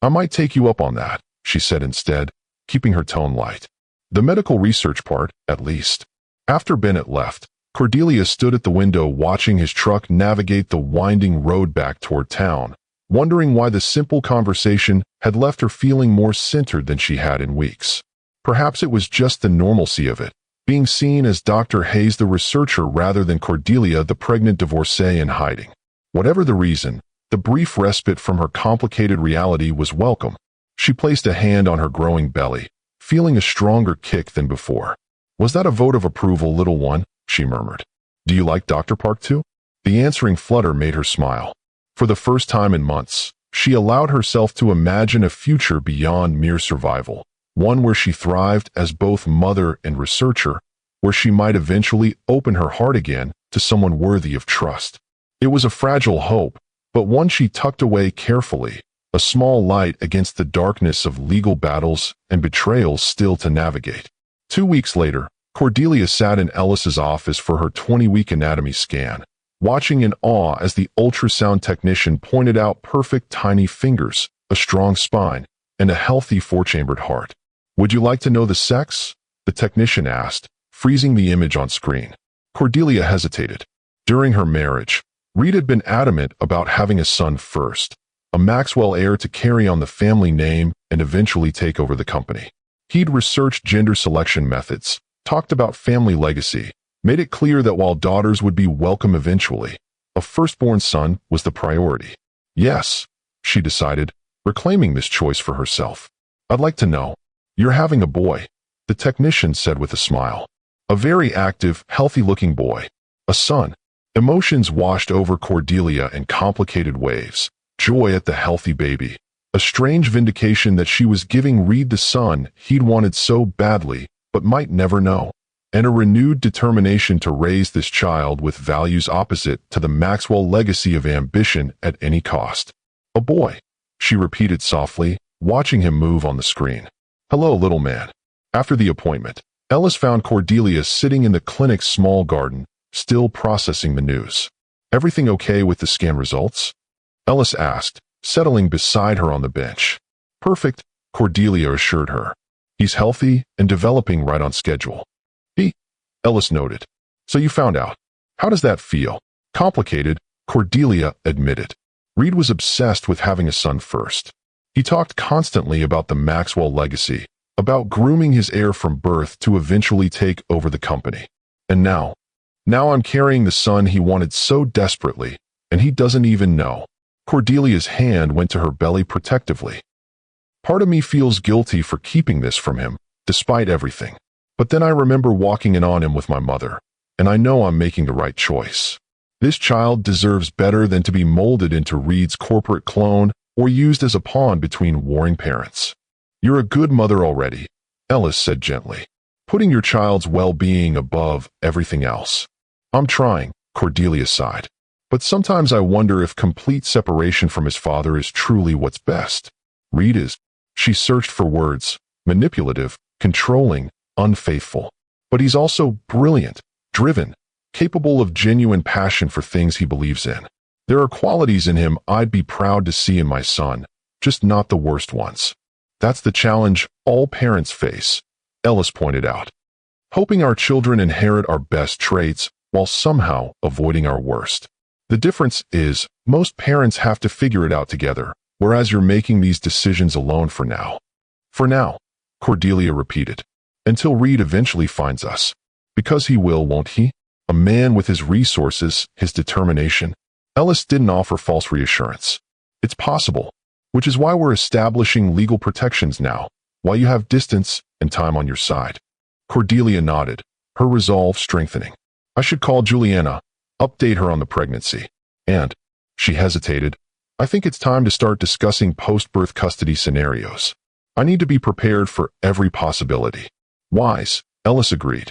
I might take you up on that, she said instead, keeping her tone light. The medical research part, at least. After Bennett left, Cordelia stood at the window watching his truck navigate the winding road back toward town, wondering why the simple conversation had left her feeling more centered than she had in weeks. Perhaps it was just the normalcy of it, being seen as Dr. Hayes the researcher rather than Cordelia the pregnant divorcee in hiding. Whatever the reason, the brief respite from her complicated reality was welcome. She placed a hand on her growing belly, feeling a stronger kick than before. Was that a vote of approval, little one? She murmured. Do you like Dr. Park too? The answering flutter made her smile. For the first time in months, she allowed herself to imagine a future beyond mere survival, one where she thrived as both mother and researcher, where she might eventually open her heart again to someone worthy of trust. It was a fragile hope, but one she tucked away carefully, a small light against the darkness of legal battles and betrayals still to navigate. 2 weeks later, Cordelia sat in Ellis's office for her 20-week anatomy scan, watching in awe as the ultrasound technician pointed out perfect tiny fingers, a strong spine, and a healthy four-chambered heart. "Would you like to know the sex?" the technician asked, freezing the image on screen. Cordelia hesitated. During her marriage, Reed had been adamant about having a son first, a Maxwell heir to carry on the family name and eventually take over the company. He'd researched gender selection methods, talked about family legacy, made it clear that while daughters would be welcome eventually, a firstborn son was the priority. "Yes," she decided, reclaiming this choice for herself. "I'd like to know. You're having a boy," the technician said with a smile. "A very active, healthy-looking boy. A son." Emotions washed over Cordelia in complicated waves. Joy at the healthy baby. A strange vindication that she was giving Reed the son he'd wanted so badly, but might never know. And a renewed determination to raise this child with values opposite to the Maxwell legacy of ambition at any cost. "A boy," she repeated softly, watching him move on the screen. "Hello, little man." After the appointment, Ellis found Cordelia sitting in the clinic's small garden, still processing the news. "Everything okay with the scan results?" Ellis asked, settling beside her on the bench. "Perfect," Cordelia assured her. "He's healthy and developing right on schedule." Ellis noted. "So you found out. How does that feel?" "Complicated," Cordelia admitted. Reed was obsessed with having a son first. He talked constantly about the Maxwell legacy, about grooming his heir from birth to eventually take over the company. And now I'm carrying the son he wanted so desperately, and he doesn't even know. Cordelia's hand went to her belly protectively. "Part of me feels guilty for keeping this from him, despite everything. But then I remember walking in on him with my mother, and I know I'm making the right choice. This child deserves better than to be molded into Reed's corporate clone or used as a pawn between warring parents." "You're a good mother already," Ellis said gently, "putting your child's well-being above everything else." "I'm trying," Cordelia sighed. "But sometimes I wonder if complete separation from his father is truly what's best. Reed is," she searched for words, "manipulative, controlling, unfaithful. But he's also brilliant, driven, capable of genuine passion for things he believes in. There are qualities in him I'd be proud to see in my son, just not the worst ones. That's the challenge all parents face," Ellis pointed out. "Hoping our children inherit our best traits while somehow avoiding our worst. The difference is, most parents have to figure it out together, whereas you're making these decisions alone for now." "For now," Cordelia repeated. "Until Reed eventually finds us. Because he will, won't he? A man with his resources, his determination." Ellis didn't offer false reassurance. "It's possible, which is why we're establishing legal protections now, while you have distance and time on your side." Cordelia nodded, her resolve strengthening. "I should call Juliana, update her on the pregnancy. And," she hesitated, "I think it's time to start discussing post-birth custody scenarios. I need to be prepared for every possibility." "Wise," Ellis agreed.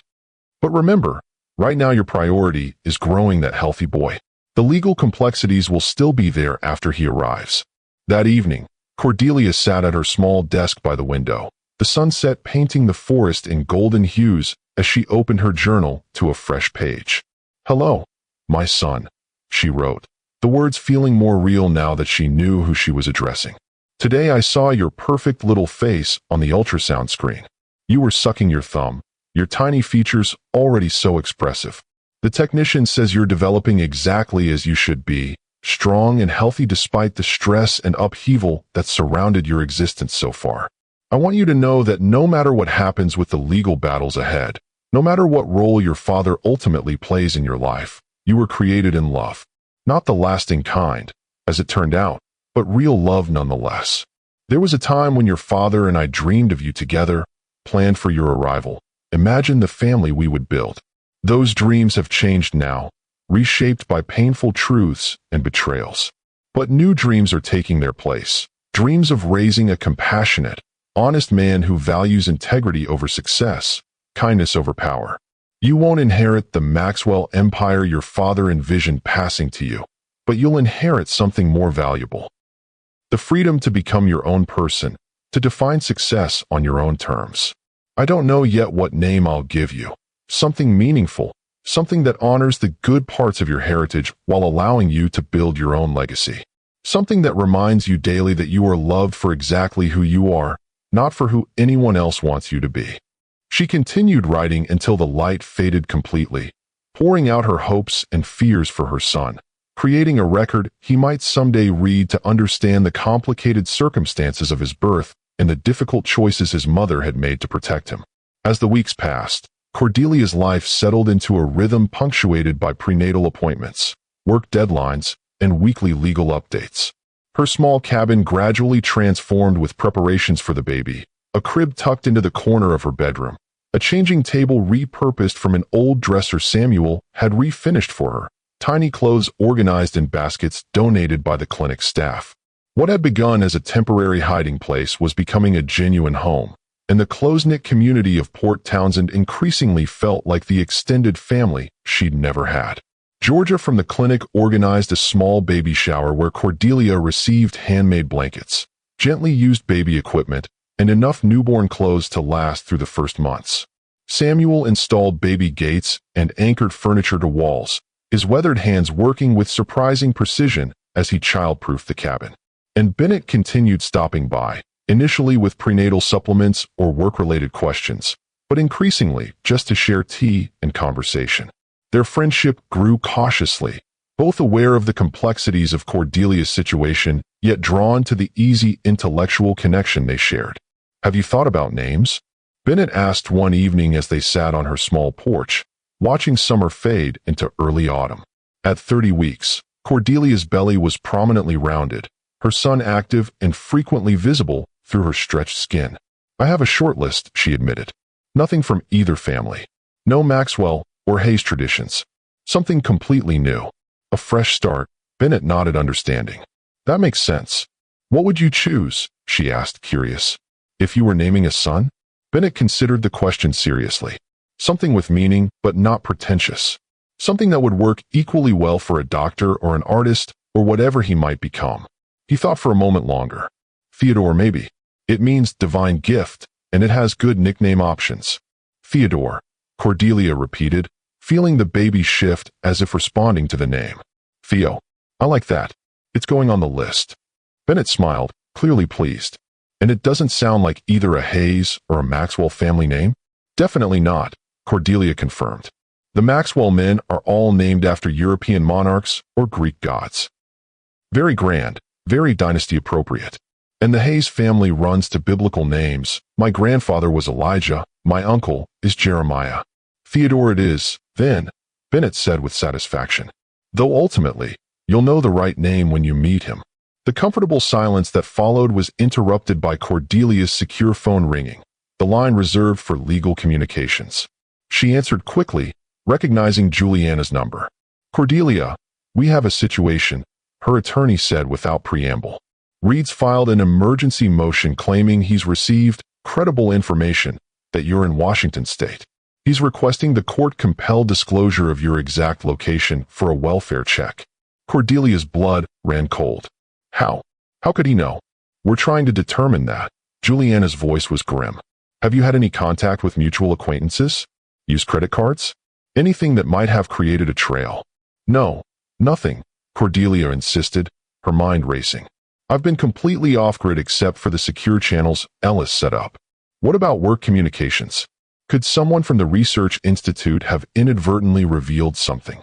"But remember, right now your priority is growing that healthy boy. The legal complexities will still be there after he arrives." That evening, Cordelia sat at her small desk by the window, the sunset painting the forest in golden hues as she opened her journal to a fresh page. "Hello, my son," she wrote, the words feeling more real now that she knew who she was addressing. "Today I saw your perfect little face on the ultrasound screen. You were sucking your thumb, your tiny features already so expressive. The technician says you're developing exactly as you should be, strong and healthy despite the stress and upheaval that surrounded your existence so far. I want you to know that no matter what happens with the legal battles ahead, no matter what role your father ultimately plays in your life, you were created in love. Not the lasting kind, as it turned out, but real love nonetheless. There was a time when your father and I dreamed of you together, planned for your arrival, imagined the family we would build. Those dreams have changed now, reshaped by painful truths and betrayals. But new dreams are taking their place. Dreams of raising a compassionate, honest man who values integrity over success, kindness over power. You won't inherit the Maxwell empire your father envisioned passing to you, but you'll inherit something more valuable. The freedom to become your own person, to define success on your own terms. I don't know yet what name I'll give you. Something meaningful, something that honors the good parts of your heritage while allowing you to build your own legacy. Something that reminds you daily that you are loved for exactly who you are, not for who anyone else wants you to be. She continued writing until the light faded completely, pouring out her hopes and fears for her son, creating a record he might someday read to understand the complicated circumstances of his birth and the difficult choices his mother had made to protect him. As the weeks passed, Cordelia's life settled into a rhythm punctuated by prenatal appointments, work deadlines, and weekly legal updates. Her small cabin gradually transformed with preparations for the baby, a crib tucked into the corner of her bedroom, a changing table repurposed from an old dresser Samuel had refinished for her, tiny clothes organized in baskets donated by the clinic staff. What had begun as a temporary hiding place was becoming a genuine home, and the close-knit community of Port Townsend increasingly felt like the extended family she'd never had. Georgia from the clinic organized a small baby shower where Cordelia received handmade blankets, gently used baby equipment, and enough newborn clothes to last through the first months. Samuel installed baby gates and anchored furniture to walls, his weathered hands working with surprising precision as he child-proofed the cabin. And Bennett continued stopping by, initially with prenatal supplements or work-related questions, but increasingly just to share tea and conversation. Their friendship grew cautiously, both aware of the complexities of Cordelia's situation, yet drawn to the easy intellectual connection they shared. "Have you thought about names?" Bennett asked one evening as they sat on her small porch, watching summer fade into early autumn. At 30 weeks, Cordelia's belly was prominently rounded, her son active and frequently visible through her stretched skin. "I have a short list," she admitted. "Nothing from either family. No Maxwell or Hayes traditions. Something completely new. A fresh start." Bennett nodded understanding. "That makes sense. What would you choose?" she asked, curious. "If you were naming a son?" Bennett considered the question seriously. Something with meaning, but not pretentious. Something that would work equally well for a doctor or an artist or whatever he might become. He thought for a moment longer. "Theodore, maybe. It means divine gift, and it has good nickname options." "Theodore," Cordelia repeated, feeling the baby shift as if responding to the name. "Theo. I like that. It's going on the list." Bennett smiled, clearly pleased. "And it doesn't sound like either a Hayes or a Maxwell family name?" "Definitely not," Cordelia confirmed. "The Maxwell men are all named after European monarchs or Greek gods. Very grand, very dynasty appropriate. And the Hayes family runs to biblical names. My grandfather was Elijah, my uncle is Jeremiah." "Theodore it is, then," Bennett said with satisfaction. "Though ultimately, you'll know the right name when you meet him." The comfortable silence that followed was interrupted by Cordelia's secure phone ringing, the line reserved for legal communications. She answered quickly, recognizing Juliana's number. "Cordelia, we have a situation," her attorney said without preamble. "Reed's filed an emergency motion claiming he's received credible information that you're in Washington state. He's requesting the court compel disclosure of your exact location for a welfare check." Cordelia's blood ran cold. "How? How could he know?" "We're trying to determine that." Juliana's voice was grim. "Have you had any contact with mutual acquaintances? Used credit cards? Anything that might have created a trail?" "No, nothing," Cordelia insisted, her mind racing. "I've been completely off-grid except for the secure channels Ellis set up." "What about work communications? Could someone from the Research Institute have inadvertently revealed something?"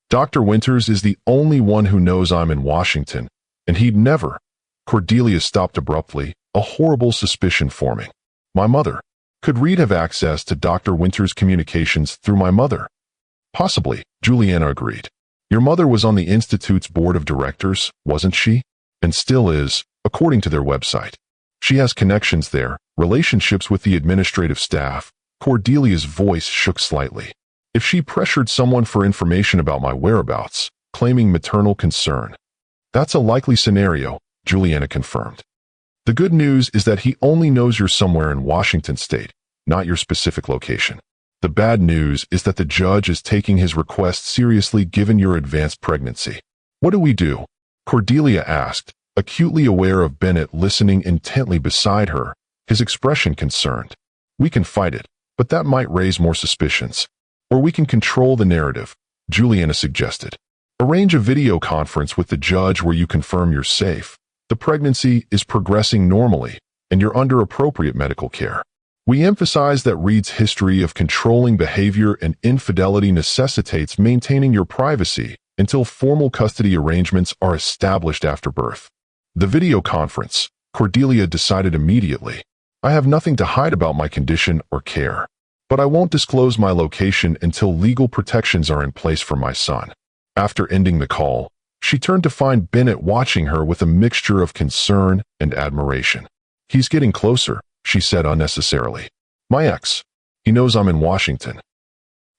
"Dr. Winters is the only one who knows I'm in Washington, and he'd never." Cordelia stopped abruptly, a horrible suspicion forming. "My mother. Could Reed have access to Dr. Winters' communications through my mother?" "Possibly," Juliana agreed. "Your mother was on the Institute's board of directors, wasn't she? And still is, according to their website. She has connections there, relationships with the administrative staff." Cordelia's voice shook slightly. if she pressured someone for information about my whereabouts, claiming maternal concern. That's a likely scenario, Juliana confirmed. The good news is that he only knows you're somewhere in Washington state, not your specific location. The bad news is that the judge is taking his request seriously given your advanced pregnancy. What do we do? Cordelia asked, acutely aware of Bennett listening intently beside her, his expression concerned. We can fight it, but that might raise more suspicions. Or we can control the narrative, Juliana suggested. Arrange a video conference with the judge where you confirm you're safe. The pregnancy is progressing normally, and you're under appropriate medical care. We emphasize that Reed's history of controlling behavior and infidelity necessitates maintaining your privacy until formal custody arrangements are established after birth. The video conference, Cordelia decided immediately. I have nothing to hide about my condition or care, but I won't disclose my location until legal protections are in place for my son. After ending the call, she turned to find Bennett watching her with a mixture of concern and admiration. He's getting closer, she said unnecessarily. My ex. He knows I'm in Washington.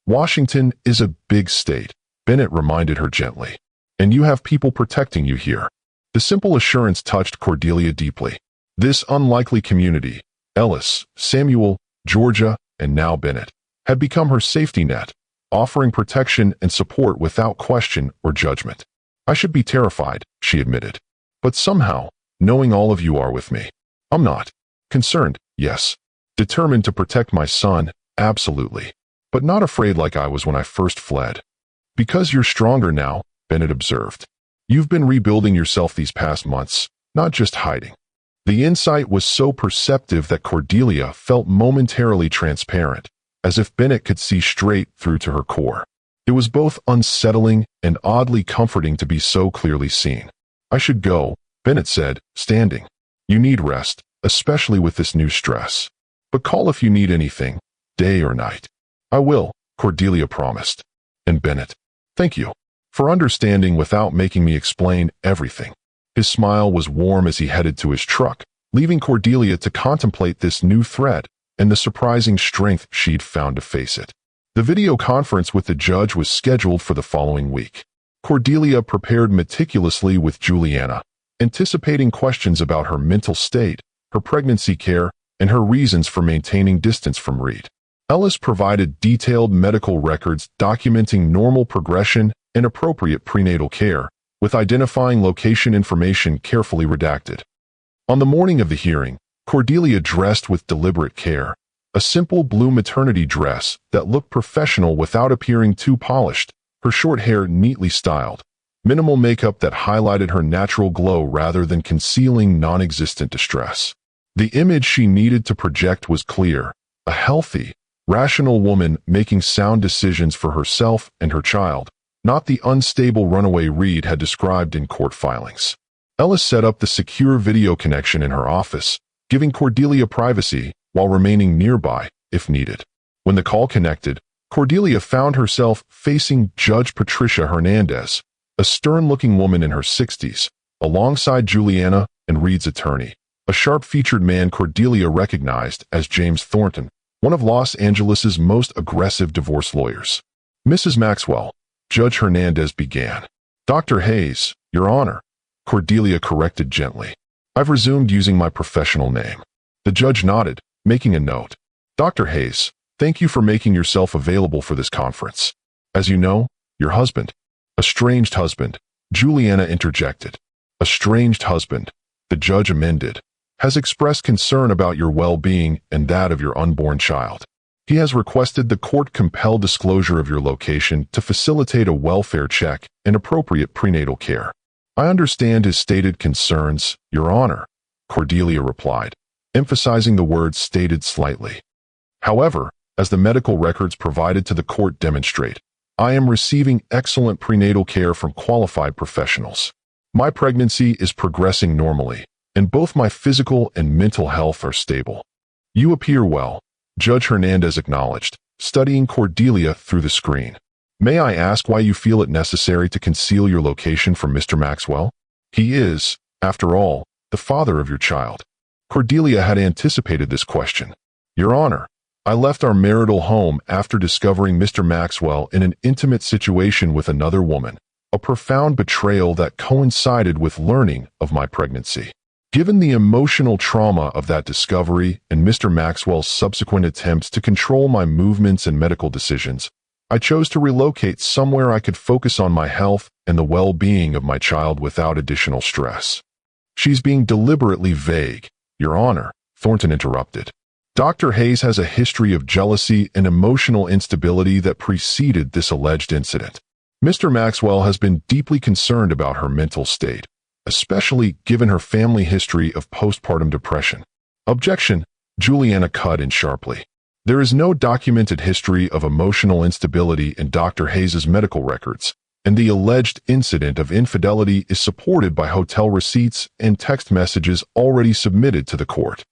Washington is a big state, Bennett reminded her gently. And you have people protecting you here. The simple assurance touched Cordelia deeply. This unlikely community, Ellis, Samuel, Georgia, and now Bennett, had become her safety net, offering protection and support without question or judgment. I should be terrified, she admitted. But somehow, knowing all of you are with me. I'm not. Concerned, yes. Determined to protect my son, absolutely. But not afraid like I was when I first fled. Because you're stronger now, Bennett observed. You've been rebuilding yourself these past months, not just hiding. The insight was so perceptive that Cordelia felt momentarily transparent, as if Bennett could see straight through to her core. It was both unsettling and oddly comforting to be so clearly seen. I should go, Bennett said, standing. You need rest, especially with this new stress. But call if you need anything, day or night. I will, Cordelia promised. And Bennett, thank you for understanding without making me explain everything. His smile was warm as he headed to his truck, leaving Cordelia to contemplate this new threat and the surprising strength she'd found to face it. The video conference with the judge was scheduled for the following week. Cordelia prepared meticulously with Juliana, anticipating questions about her mental state, her pregnancy care, and her reasons for maintaining distance from Reed. Ellis provided detailed medical records documenting normal progression and appropriate prenatal care, with identifying location information carefully redacted. On the morning of the hearing, Cordelia dressed with deliberate care, a simple blue maternity dress that looked professional without appearing too polished, her short hair neatly styled, minimal makeup that highlighted her natural glow rather than concealing non-existent distress. The image she needed to project was clear, a healthy, rational woman making sound decisions for herself and her child, not the unstable runaway Reed had described in court filings. Ellis set up the secure video connection in her office, giving Cordelia privacy while remaining nearby if needed. When the call connected, Cordelia found herself facing Judge Patricia Hernandez, a stern-looking woman in her 60s, alongside Juliana and Reed's attorney, a sharp-featured man Cordelia recognized as James Thornton, one of Los Angeles's most aggressive divorce lawyers. Mrs. Maxwell, Judge Hernandez began. Dr. Hayes, Your Honor, Cordelia corrected gently. I've resumed using my professional name. The judge nodded, making a note. Dr. Hayes, thank you for making yourself available for this conference. As you know, your husband, estranged husband, Juliana interjected. Estranged husband, the judge amended, has expressed concern about your well-being and that of your unborn child. He has requested the court compel disclosure of your location to facilitate a welfare check and appropriate prenatal care. I understand his stated concerns, Your Honor, Cordelia replied, emphasizing the words stated slightly. However, as the medical records provided to the court demonstrate, I am receiving excellent prenatal care from qualified professionals. My pregnancy is progressing normally, and both my physical and mental health are stable. You appear well, Judge Hernandez acknowledged, studying Cordelia through the screen. May I ask why you feel it necessary to conceal your location from Mr. Maxwell? He is, after all, the father of your child. Cordelia had anticipated this question. Your Honor, I left our marital home after discovering Mr. Maxwell in an intimate situation with another woman, a profound betrayal that coincided with learning of my pregnancy. Given the emotional trauma of that discovery and Mr. Maxwell's subsequent attempts to control my movements and medical decisions, I chose to relocate somewhere I could focus on my health and the well-being of my child without additional stress. She's being deliberately vague, Your Honor, Thornton interrupted. Dr. Hayes has a history of jealousy and emotional instability that preceded this alleged incident. Mr. Maxwell has been deeply concerned about her mental state, especially given her family history of postpartum depression. Objection, Juliana cut in sharply. There is no documented history of emotional instability in Dr. Hayes's medical records, and the alleged incident of infidelity is supported by hotel receipts and text messages already submitted to the court.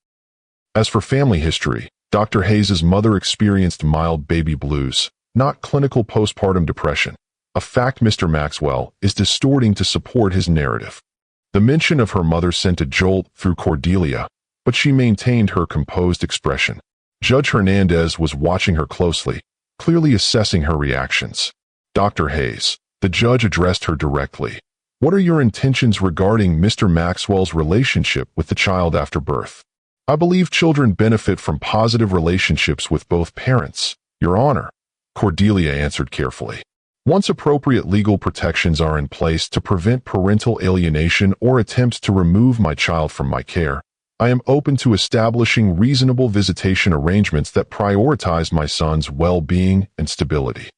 As for family history, Dr. Hayes's mother experienced mild baby blues, not clinical postpartum depression, a fact Mr. Maxwell is distorting to support his narrative. The mention of her mother sent a jolt through Cordelia, but she maintained her composed expression. Judge Hernandez was watching her closely, clearly assessing her reactions. Dr. Hayes, the judge addressed her directly. What are your intentions regarding Mr. Maxwell's relationship with the child after birth? I believe children benefit from positive relationships with both parents, Your Honor, Cordelia answered carefully. Once appropriate legal protections are in place to prevent parental alienation or attempts to remove my child from my care, I am open to establishing reasonable visitation arrangements that prioritize my son's well-being and stability.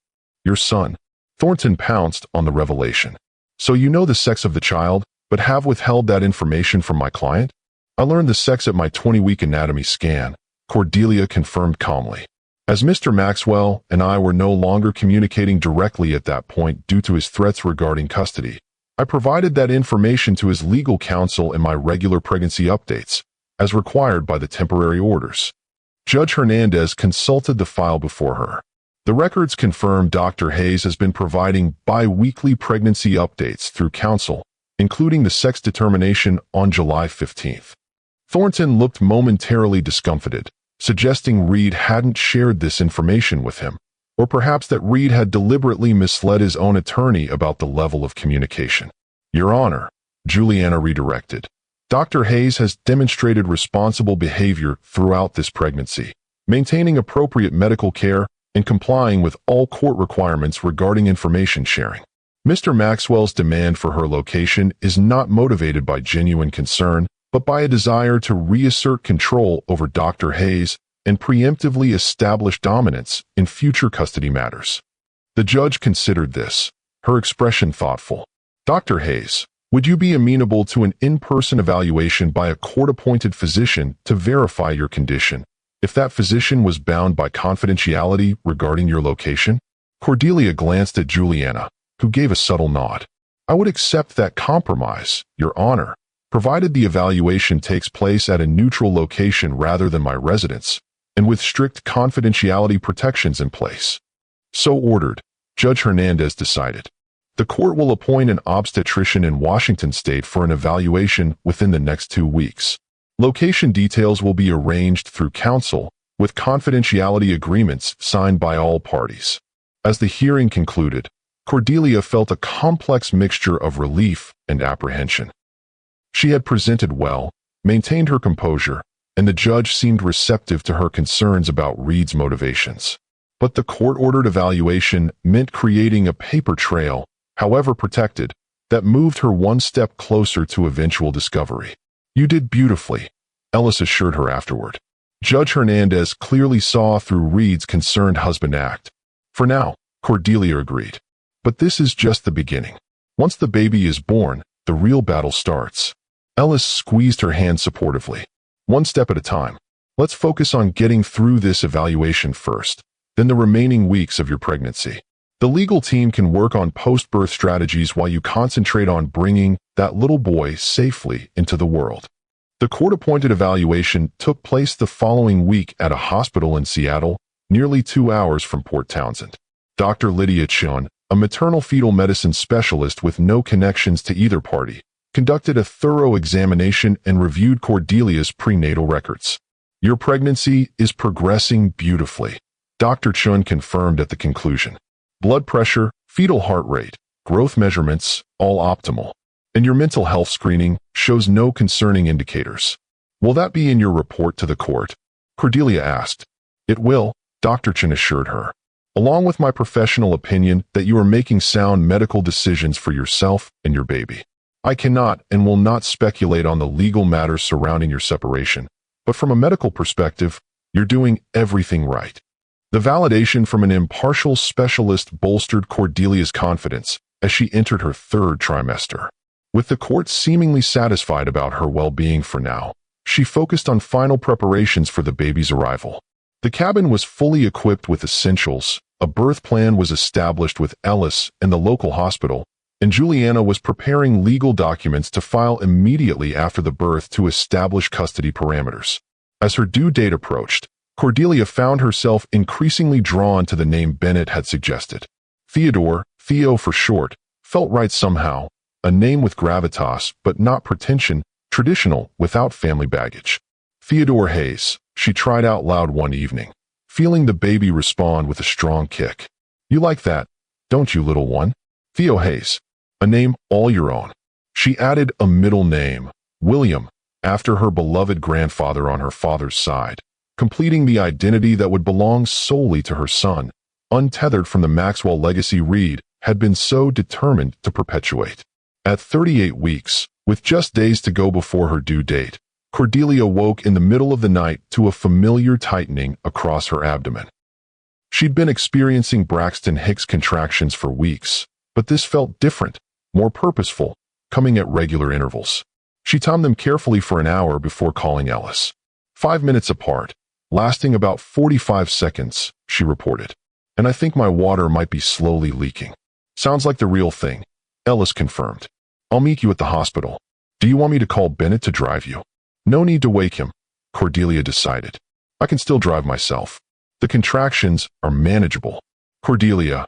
Your son, Thornton pounced on the revelation. So you know the sex of the child, but have withheld that information from my client? I learned the sex at my 20-week anatomy scan, Cordelia confirmed calmly. As Mr. Maxwell and I were no longer communicating directly at that point due to his threats regarding custody, I provided that information to his legal counsel in my regular pregnancy updates, as required by the temporary orders. Judge Hernandez consulted the file before her. The records confirm Dr. Hayes has been providing bi-weekly pregnancy updates through counsel, including the sex determination on July 15th. Thornton looked momentarily discomfited, suggesting Reed hadn't shared this information with him, or perhaps that Reed had deliberately misled his own attorney about the level of communication. Your Honor, Juliana redirected. Dr. Hayes has demonstrated responsible behavior throughout this pregnancy, maintaining appropriate medical care and complying with all court requirements regarding information sharing. Mr. Maxwell's demand for her location is not motivated by genuine concern, but by a desire to reassert control over Dr. Hayes and preemptively establish dominance in future custody matters. The judge considered this, her expression thoughtful. Dr. Hayes, would you be amenable to an in-person evaluation by a court-appointed physician to verify your condition, if that physician was bound by confidentiality regarding your location? Cordelia glanced at Juliana, who gave a subtle nod. I would accept that compromise, Your Honor, provided the evaluation takes place at a neutral location rather than my residence, and with strict confidentiality protections in place. So ordered, Judge Hernandez decided. The court will appoint an obstetrician in Washington State for an evaluation within the next 2 weeks. Location details will be arranged through counsel, with confidentiality agreements signed by all parties. As the hearing concluded, Cordelia felt a complex mixture of relief and apprehension. She had presented well, maintained her composure, and the judge seemed receptive to her concerns about Reed's motivations. But the court-ordered evaluation meant creating a paper trail, however protected, that moved her one step closer to eventual discovery. You did beautifully, Ellis assured her afterward. Judge Hernandez clearly saw through Reed's concerned husband act. For now, Cordelia agreed. But this is just the beginning. Once the baby is born, the real battle starts. Ellis squeezed her hand supportively. One step at a time. Let's focus on getting through this evaluation first, then the remaining weeks of your pregnancy. The legal team can work on post-birth strategies while you concentrate on bringing that little boy safely into the world. The court-appointed evaluation took place the following week at a hospital in Seattle, nearly 2 hours from Port Townsend. Dr. Lydia Chun, a maternal-fetal medicine specialist with no connections to either party, conducted a thorough examination and reviewed Cordelia's prenatal records. Your pregnancy is progressing beautifully, Dr. Chun confirmed at the conclusion. Blood pressure, fetal heart rate, growth measurements, all optimal. And your mental health screening shows no concerning indicators. Will that be in your report to the court? Cordelia asked. It will, Dr. Chun assured her. Along with my professional opinion that you are making sound medical decisions for yourself and your baby. I cannot and will not speculate on the legal matters surrounding your separation, but from a medical perspective, you're doing everything right. The validation from an impartial specialist bolstered Cordelia's confidence as she entered her third trimester. With the court seemingly satisfied about her well-being for now, she focused on final preparations for the baby's arrival. The cabin was fully equipped with essentials, a birth plan was established with Ellis and the local hospital, and Juliana was preparing legal documents to file immediately after the birth to establish custody parameters. As her due date approached, Cordelia found herself increasingly drawn to the name Bennett had suggested. Theodore, Theo for short, felt right somehow, a name with gravitas but not pretension, traditional without family baggage. Theodore Hayes, she tried out loud one evening, feeling the baby respond with a strong kick. You like that, don't you, little one? Theo Hayes. A name all your own. She added a middle name, William, after her beloved grandfather on her father's side, completing the identity that would belong solely to her son, untethered from the Maxwell legacy Reed had been so determined to perpetuate. At 38 weeks, with just days to go before her due date, Cordelia woke in the middle of the night to a familiar tightening across her abdomen. She'd been experiencing Braxton Hicks contractions for weeks, but this felt different, more purposeful, coming at regular intervals. She timed them carefully for an hour before calling Ellis. 5 minutes apart, lasting about 45 seconds, she reported. And I think my water might be slowly leaking. Sounds like the real thing, Ellis confirmed. I'll meet you at the hospital. Do you want me to call Bennett to drive you? No need to wake him, Cordelia decided. I can still drive myself. The contractions are manageable. Cordelia.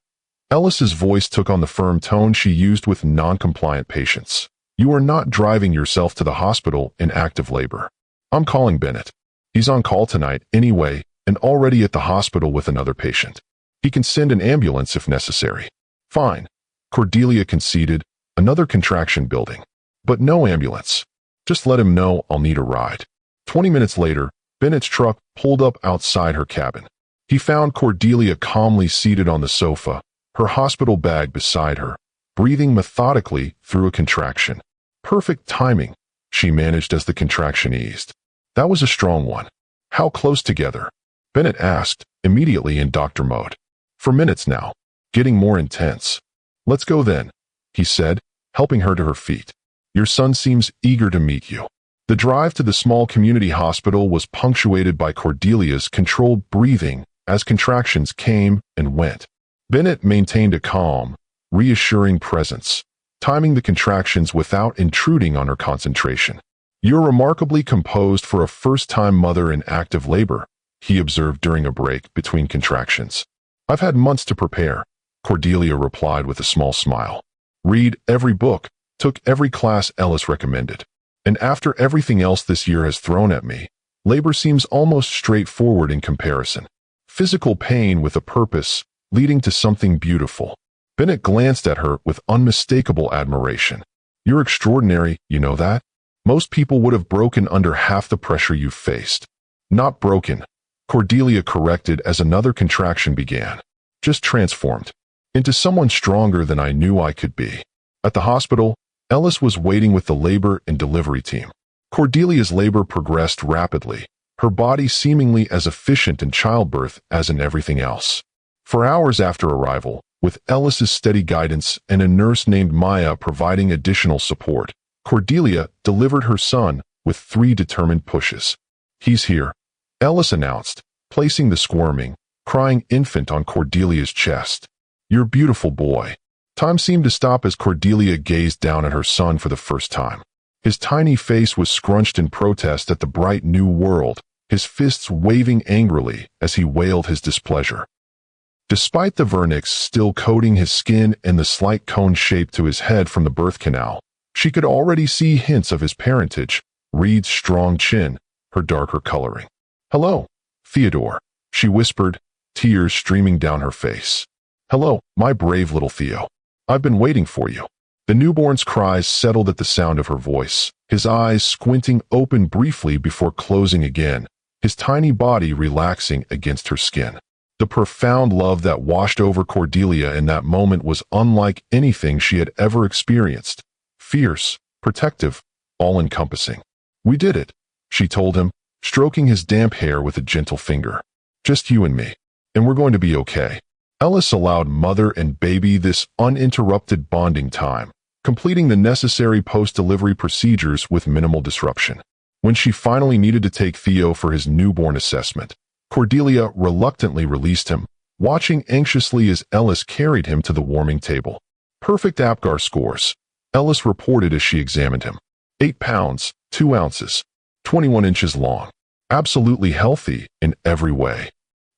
Ellis's voice took on the firm tone she used with non-compliant patients. You are not driving yourself to the hospital in active labor. I'm calling Bennett. He's on call tonight anyway and already at the hospital with another patient. He can send an ambulance if necessary. Fine, Cordelia conceded, another contraction building. But no ambulance. Just let him know I'll need a ride. 20 minutes later, Bennett's truck pulled up outside her cabin. He found Cordelia calmly seated on the sofa, her hospital bag beside her, breathing methodically through a contraction. Perfect timing, she managed as the contraction eased. That was a strong one. How close together? Bennett asked, immediately in doctor mode. For minutes now, getting more intense. Let's go then, he said, helping her to her feet. Your son seems eager to meet you. The drive to the small community hospital was punctuated by Cordelia's controlled breathing as contractions came and went. Bennett maintained a calm, reassuring presence, timing the contractions without intruding on her concentration. You're remarkably composed for a first-time mother in active labor, he observed during a break between contractions. I've had months to prepare, Cordelia replied with a small smile. Read every book, took every class Ellis recommended. And after everything else this year has thrown at me, labor seems almost straightforward in comparison. Physical pain with a purpose, leading to something beautiful. Bennett glanced at her with unmistakable admiration. You're extraordinary, you know that? Most people would have broken under half the pressure you've faced. Not broken, Cordelia corrected as another contraction began. Just transformed. Into someone stronger than I knew I could be. At the hospital, Ellis was waiting with the labor and delivery team. Cordelia's labor progressed rapidly, her body seemingly as efficient in childbirth as in everything else. For hours after arrival, with Ellis's steady guidance and a nurse named Maya providing additional support, Cordelia delivered her son with 3 determined pushes. He's here, Ellis announced, placing the squirming, crying infant on Cordelia's chest. Your beautiful boy. Time seemed to stop as Cordelia gazed down at her son for the first time. His tiny face was scrunched in protest at the bright new world, his fists waving angrily as he wailed his displeasure. Despite the vernix still coating his skin and the slight cone shape to his head from the birth canal, she could already see hints of his parentage, Reed's strong chin, her darker coloring. "Hello, Theodore," she whispered, tears streaming down her face. "Hello, my brave little Theo. I've been waiting for you." The newborn's cries settled at the sound of her voice, his eyes squinting open briefly before closing again, his tiny body relaxing against her skin. The profound love that washed over Cordelia in that moment was unlike anything she had ever experienced. Fierce, protective, all-encompassing. "We did it," she told him, stroking his damp hair with a gentle finger. "Just you and me. And we're going to be okay." Ellis allowed mother and baby this uninterrupted bonding time, completing the necessary post-delivery procedures with minimal disruption. When she finally needed to take Theo for his newborn assessment, Cordelia reluctantly released him, watching anxiously as Ellis carried him to the warming table. "Perfect APGAR scores," Ellis reported as she examined him. 8 pounds, 2 ounces, 21 inches long. Absolutely healthy in every way.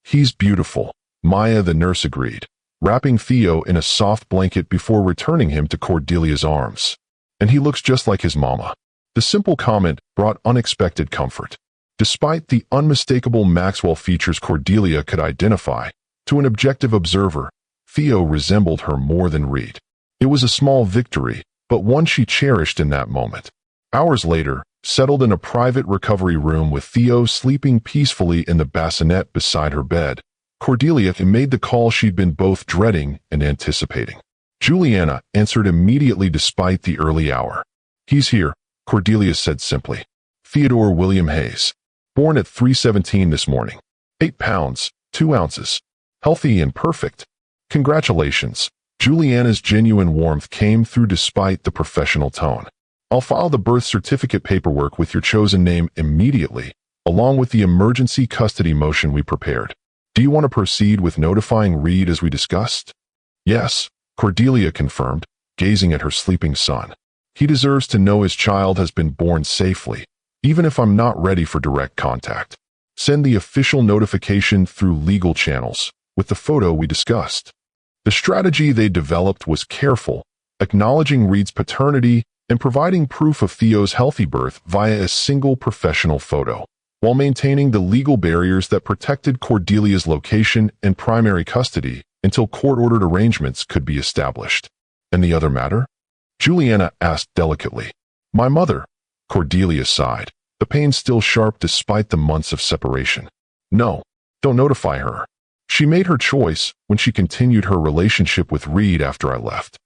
"He's beautiful," Maya the nurse agreed, wrapping Theo in a soft blanket before returning him to Cordelia's arms. "And he looks just like his mama." The simple comment brought unexpected comfort. Despite the unmistakable Maxwell features Cordelia could identify, to an objective observer, Theo resembled her more than Reed. It was a small victory, but one she cherished in that moment. Hours later, settled in a private recovery room with Theo sleeping peacefully in the bassinet beside her bed, Cordelia made the call she'd been both dreading and anticipating. Juliana answered immediately despite the early hour. "He's here," Cordelia said simply. "Theodore William Hayes. Born at 3:17 this morning. 8 pounds, 2 ounces. Healthy and perfect. Congratulations." Juliana's genuine warmth came through despite the professional tone. "I'll file the birth certificate paperwork with your chosen name immediately, along with the emergency custody motion we prepared. Do you want to proceed with notifying Reed as we discussed?" "Yes," Cordelia confirmed, gazing at her sleeping son. "He deserves to know his child has been born safely, even if I'm not ready for direct contact. Send the official notification through legal channels, with the photo we discussed." The strategy they developed was careful, acknowledging Reed's paternity and providing proof of Theo's healthy birth via a single professional photo, while maintaining the legal barriers that protected Cordelia's location and primary custody until court-ordered arrangements could be established. "And the other matter?" Juliana asked delicately. "My mother," Cordelia sighed, the pain still sharp despite the months of separation. "No, don't notify her. She made her choice when she continued her relationship with Reed after I left.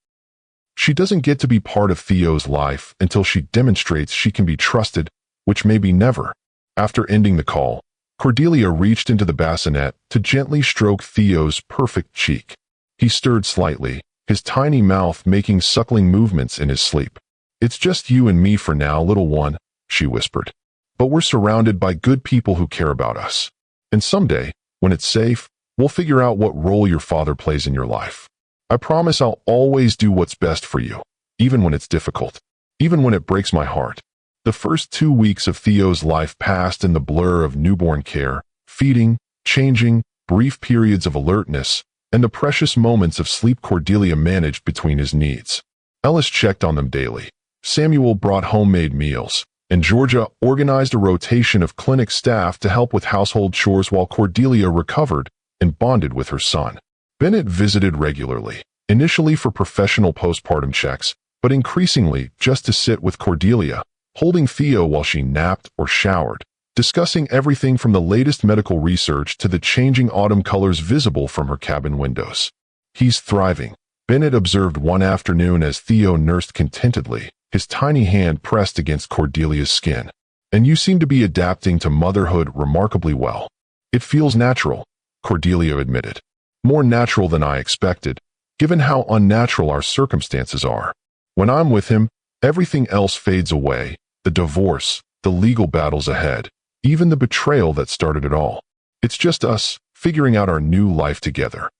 She doesn't get to be part of Theo's life until she demonstrates she can be trusted, which may be never." After ending the call, Cordelia reached into the bassinet to gently stroke Theo's perfect cheek. He stirred slightly, his tiny mouth making suckling movements in his sleep. "It's just you and me for now, little one," she whispered. "But we're surrounded by good people who care about us. And someday, when it's safe, we'll figure out what role your father plays in your life. I promise I'll always do what's best for you, even when it's difficult, even when it breaks my heart." The first 2 weeks of Theo's life passed in the blur of newborn care, feeding, changing, brief periods of alertness, and the precious moments of sleep Cordelia managed between his needs. Ellis checked on them daily. Samuel brought homemade meals, and Georgia organized a rotation of clinic staff to help with household chores while Cordelia recovered and bonded with her son. Bennett visited regularly, initially for professional postpartum checks, but increasingly just to sit with Cordelia, holding Theo while she napped or showered, discussing everything from the latest medical research to the changing autumn colors visible from her cabin windows. "He's thriving," Bennett observed one afternoon as Theo nursed contentedly, his tiny hand pressed against Cordelia's skin. "And you seem to be adapting to motherhood remarkably well." "It feels natural," Cordelia admitted. "More natural than I expected, given how unnatural our circumstances are. When I'm with him, everything else fades away. The divorce, the legal battles ahead, even the betrayal that started it all. It's just us, figuring out our new life together."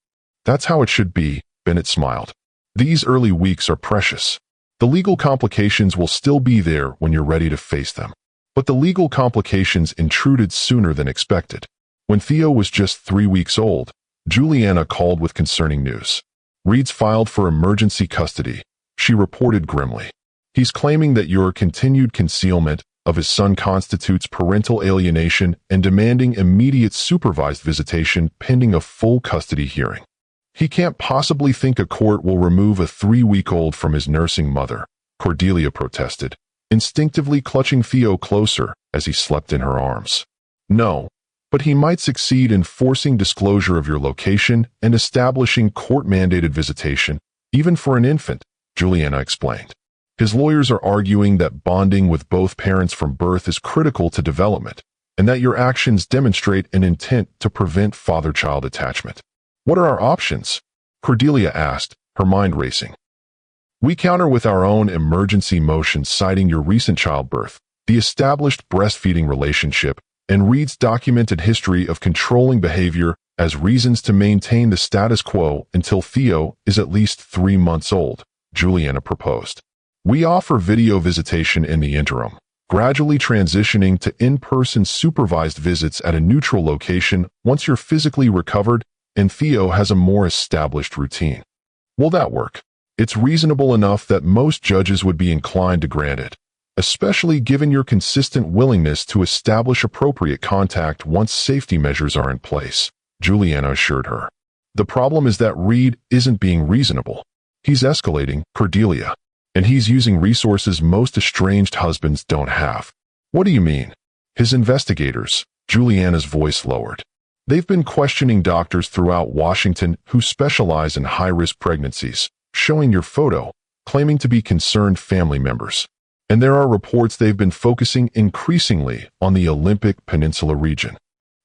"That's how it should be," Bennett smiled. "These early weeks are precious. The legal complications will still be there when you're ready to face them." But the legal complications intruded sooner than expected. When Theo was just 3 weeks old, Juliana called with concerning news. "Reed's filed for emergency custody," she reported grimly. "He's claiming that your continued concealment, of his son constitutes parental alienation and demanding immediate supervised visitation pending a full custody hearing. He can't possibly think a court will remove a 3-week-old from his nursing mother, Cordelia protested, instinctively clutching Theo closer as he slept in her arms. No, but he might succeed in forcing disclosure of your location and establishing court-mandated visitation, even for an infant, Juliana explained. His lawyers are arguing that bonding with both parents from birth is critical to development, and that your actions demonstrate an intent to prevent father-child attachment. What are our options? Cordelia asked, her mind racing. We counter with our own emergency motion citing your recent childbirth, the established breastfeeding relationship, and Reed's documented history of controlling behavior as reasons to maintain the status quo until Theo is at least 3 months old, Juliana proposed. We offer video visitation in the interim, gradually transitioning to in-person supervised visits at a neutral location once you're physically recovered and Theo has a more established routine. Will that work? It's reasonable enough that most judges would be inclined to grant it, especially given your consistent willingness to establish appropriate contact once safety measures are in place, Juliana assured her. The problem is that Reed isn't being reasonable. He's escalating, Cordelia, and he's using resources most estranged husbands don't have. What do you mean? His investigators, Juliana's voice lowered. They've been questioning doctors throughout Washington who specialize in high-risk pregnancies, showing your photo, claiming to be concerned family members. And there are reports they've been focusing increasingly on the Olympic Peninsula region.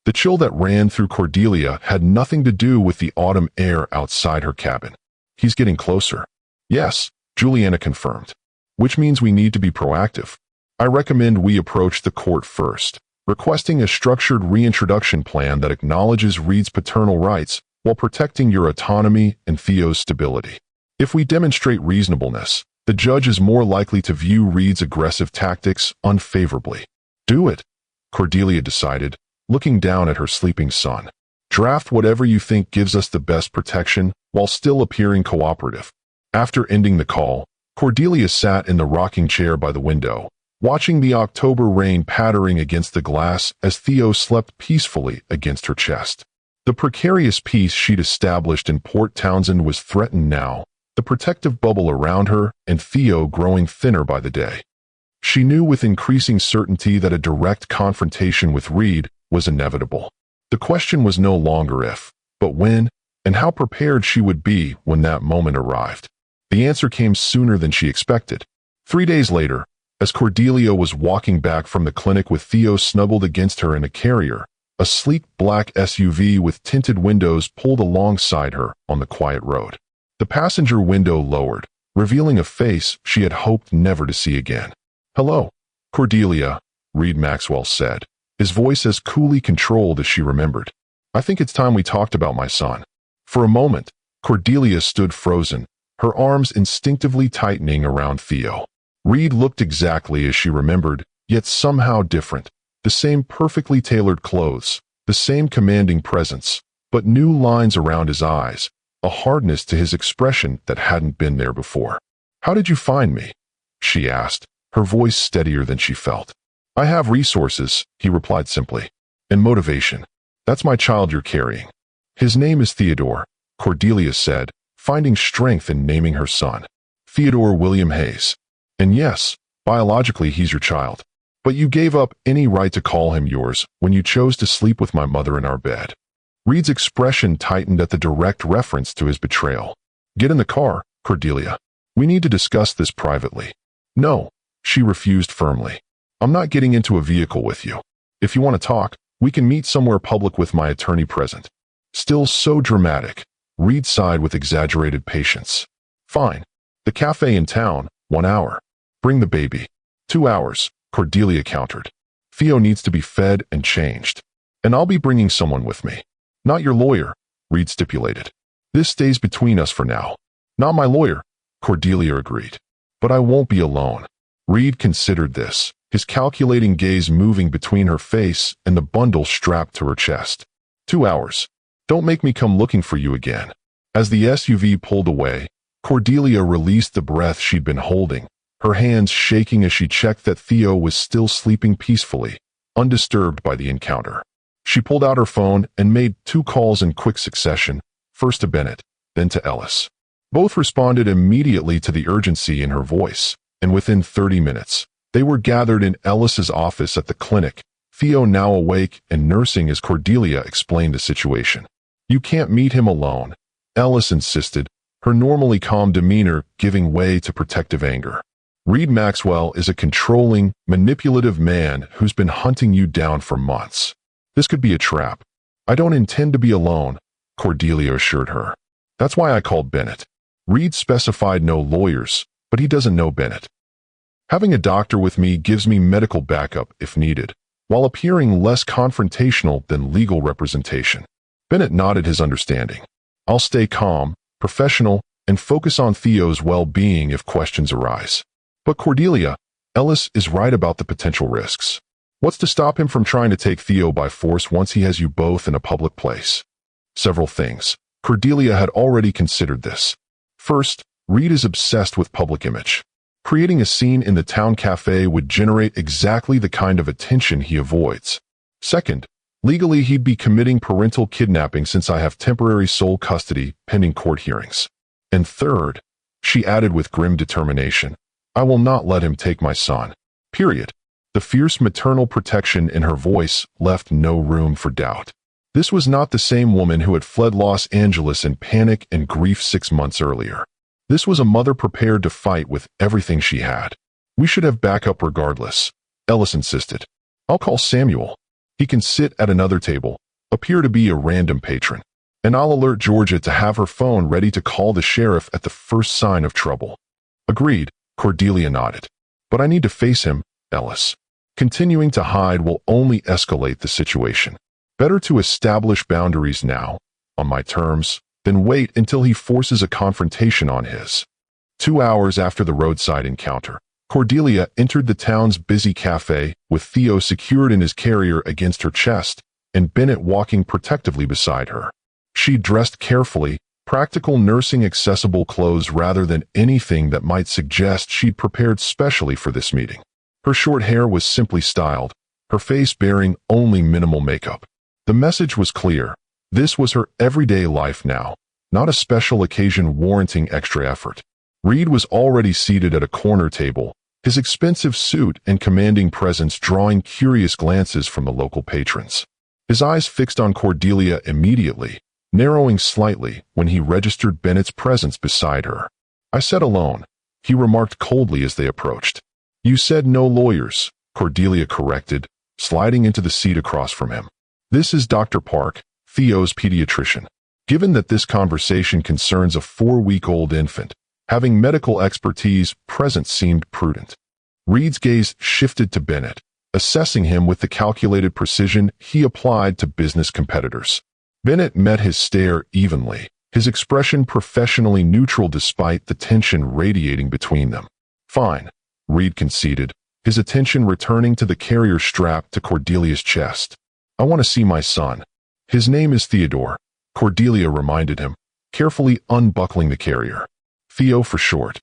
The chill that ran through Cordelia had nothing to do with the autumn air outside her cabin. He's getting closer. Yes, Juliana confirmed. Which means we need to be proactive. I recommend we approach the court first, requesting a structured reintroduction plan that acknowledges Reed's paternal rights while protecting your autonomy and Theo's stability. If we demonstrate reasonableness, the judge is more likely to view Reed's aggressive tactics unfavorably. Do it, Cordelia decided, looking down at her sleeping son. Draft whatever you think gives us the best protection while still appearing cooperative. After ending the call, Cordelia sat in the rocking chair by the window, watching the October rain pattering against the glass as Theo slept peacefully against her chest. The precarious peace she'd established in Port Townsend was threatened now, the protective bubble around her and Theo growing thinner by the day. She knew with increasing certainty that a direct confrontation with Reed was inevitable. The question was no longer if, but when, and how prepared she would be when that moment arrived. The answer came sooner than she expected. 3 days later, as Cordelia was walking back from the clinic with Theo snuggled against her in a carrier, a sleek black SUV with tinted windows pulled alongside her on the quiet road. The passenger window lowered, revealing a face she had hoped never to see again. "Hello, Cordelia," Reed Maxwell said, his voice as coolly controlled as she remembered. "I think it's time we talked about my son." For a moment, Cordelia stood frozen, her arms instinctively tightening around Theo. Reed looked exactly as she remembered, yet somehow different. The same perfectly tailored clothes, the same commanding presence, but new lines around his eyes, a hardness to his expression that hadn't been there before. "How did you find me?" she asked, her voice steadier than she felt. "I have resources," he replied simply, "and motivation. That's my child you're carrying." "His name is Theodore," Cordelia said, finding strength in naming her son. "Theodore William Hayes. And yes, biologically he's your child. But you gave up any right to call him yours when you chose to sleep with my mother in our bed." Reed's expression tightened at the direct reference to his betrayal. "Get in the car, Cordelia. We need to discuss this privately." "No," she refused firmly. "I'm not getting into a vehicle with you. If you want to talk, we can meet somewhere public with my attorney present." Still so dramatic, Reed sighed with exaggerated patience. "Fine. The cafe in town, 1 hour. Bring the baby." 2 hours, Cordelia countered. "Theo needs to be fed and changed. And I'll be bringing someone with me." "Not your lawyer," Reed stipulated. "This stays between us for now." "Not my lawyer," Cordelia agreed. "But I won't be alone." Reed considered this, his calculating gaze moving between her face and the bundle strapped to her chest. 2 hours. Don't make me come looking for you again." As the SUV pulled away, Cordelia released the breath she'd been holding, her hands shaking as she checked that Theo was still sleeping peacefully, undisturbed by the encounter. She pulled out her phone and made 2 calls in quick succession, first to Bennett, then to Ellis. Both responded immediately to the urgency in her voice, and within 30 minutes, they were gathered in Ellis's office at the clinic, Theo now awake and nursing as Cordelia explained the situation. "You can't meet him alone," Ellis insisted, her normally calm demeanor giving way to protective anger. "Reed Maxwell is a controlling, manipulative man who's been hunting you down for months. This could be a trap." "I don't intend to be alone," Cordelia assured her. "That's why I called Bennett." Reed specified no lawyers, but he doesn't know Bennett. "Having a doctor with me gives me medical backup if needed, while appearing less confrontational than legal representation." Bennett nodded his understanding. "I'll stay calm, professional, and focus on Theo's well-being if questions arise." "But Cordelia, Ellis is right about the potential risks. What's to stop him from trying to take Theo by force once he has you both in a public place?" Several things. Cordelia had already considered this. First, Reed is obsessed with public image. Creating a scene in the town cafe would generate exactly the kind of attention he avoids. Second, legally he'd be committing parental kidnapping since I have temporary sole custody pending court hearings. And third, she added with grim determination, "I will not let him take my son. Period." The fierce maternal protection in her voice left no room for doubt. This was not the same woman who had fled Los Angeles in panic and grief 6 months earlier. This was a mother prepared to fight with everything she had. "We should have backup regardless," Ellis insisted. "I'll call Samuel. He can sit at another table, appear to be a random patron. And I'll alert Georgia to have her phone ready to call the sheriff at the first sign of trouble." "Agreed," Cordelia nodded. "But I need to face him, Ellis. Continuing to hide will only escalate the situation. Better to establish boundaries now, on my terms, than wait until he forces a confrontation on his." 2 hours after the roadside encounter, Cordelia entered the town's busy cafe with Theo secured in his carrier against her chest and Bennett walking protectively beside her. She dressed carefully, practical nursing accessible clothes rather than anything that might suggest she'd prepared specially for this meeting. Her short hair was simply styled, her face bearing only minimal makeup. The message was clear. This was her everyday life now, not a special occasion warranting extra effort. Reed was already seated at a corner table, his expensive suit and commanding presence drawing curious glances from the local patrons. His eyes fixed on Cordelia immediately, narrowing slightly when he registered Bennett's presence beside her. "I said alone," he remarked coldly as they approached. "You said no lawyers," Cordelia corrected, sliding into the seat across from him. "This is Dr. Park, Theo's pediatrician. Given that this conversation concerns a 4-week-old infant, having medical expertise present seemed prudent." Reed's gaze shifted to Bennett, assessing him with the calculated precision he applied to business competitors. Bennett met his stare evenly, his expression professionally neutral despite the tension radiating between them. "Fine," Reed conceded, his attention returning to the carrier strap to Cordelia's chest. "I want to see my son. His name is Theodore," Cordelia reminded him, carefully unbuckling the carrier. "Theo for short."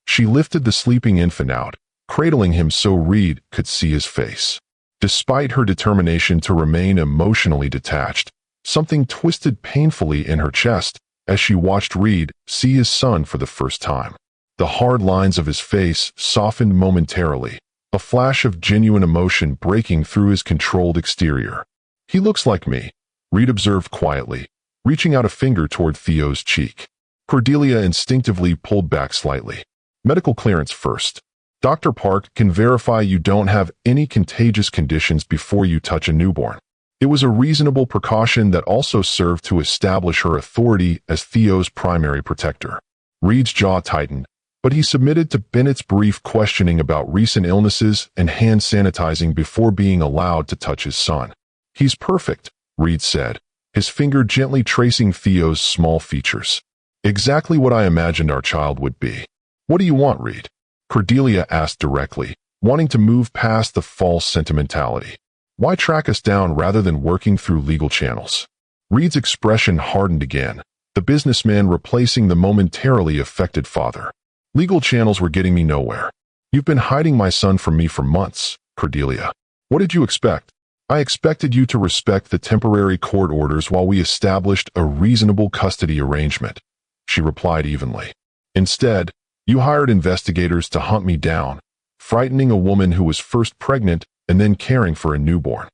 She lifted the sleeping infant out, cradling him so Reed could see his face. Despite her determination to remain emotionally detached, something twisted painfully in her chest as she watched Reed see his son for the first time. The hard lines of his face softened momentarily, a flash of genuine emotion breaking through his controlled exterior. "He looks like me," Reed observed quietly, reaching out a finger toward Theo's cheek. Cordelia instinctively pulled back slightly. "Medical clearance first. Dr. Park can verify you don't have any contagious conditions before you touch a newborn." It was a reasonable precaution that also served to establish her authority as Theo's primary protector. Reed's jaw tightened, but he submitted to Bennett's brief questioning about recent illnesses and hand sanitizing before being allowed to touch his son. "He's perfect," Reed said, his finger gently tracing Theo's small features. "Exactly what I imagined our child would be." "What do you want, Reed?" Cordelia asked directly, wanting to move past the false sentimentality. "Why track us down rather than working through legal channels?" Reed's expression hardened again, the businessman replacing the momentarily affected father. Legal channels were getting me nowhere. You've been hiding my son from me for months, Cordelia. What did you expect? I expected you to respect the temporary court orders while we established a reasonable custody arrangement, she replied evenly. Instead, you hired investigators to hunt me down, frightening a woman who was first pregnant and then caring for a newborn.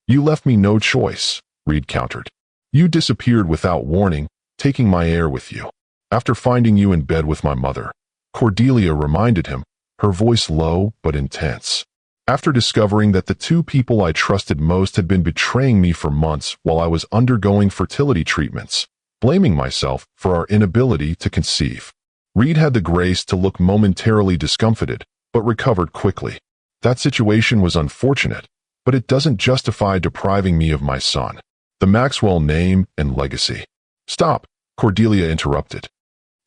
You left me no choice, Reed countered. You disappeared without warning, taking my heir with you. After finding you in bed with my mother, Cordelia reminded him, her voice low but intense. After discovering that the two people I trusted most had been betraying me for months while I was undergoing fertility treatments, blaming myself for our inability to conceive. Reed had the grace to look momentarily discomfited, but recovered quickly. That situation was unfortunate, but it doesn't justify depriving me of my son, the Maxwell name and legacy. Stop, Cordelia interrupted.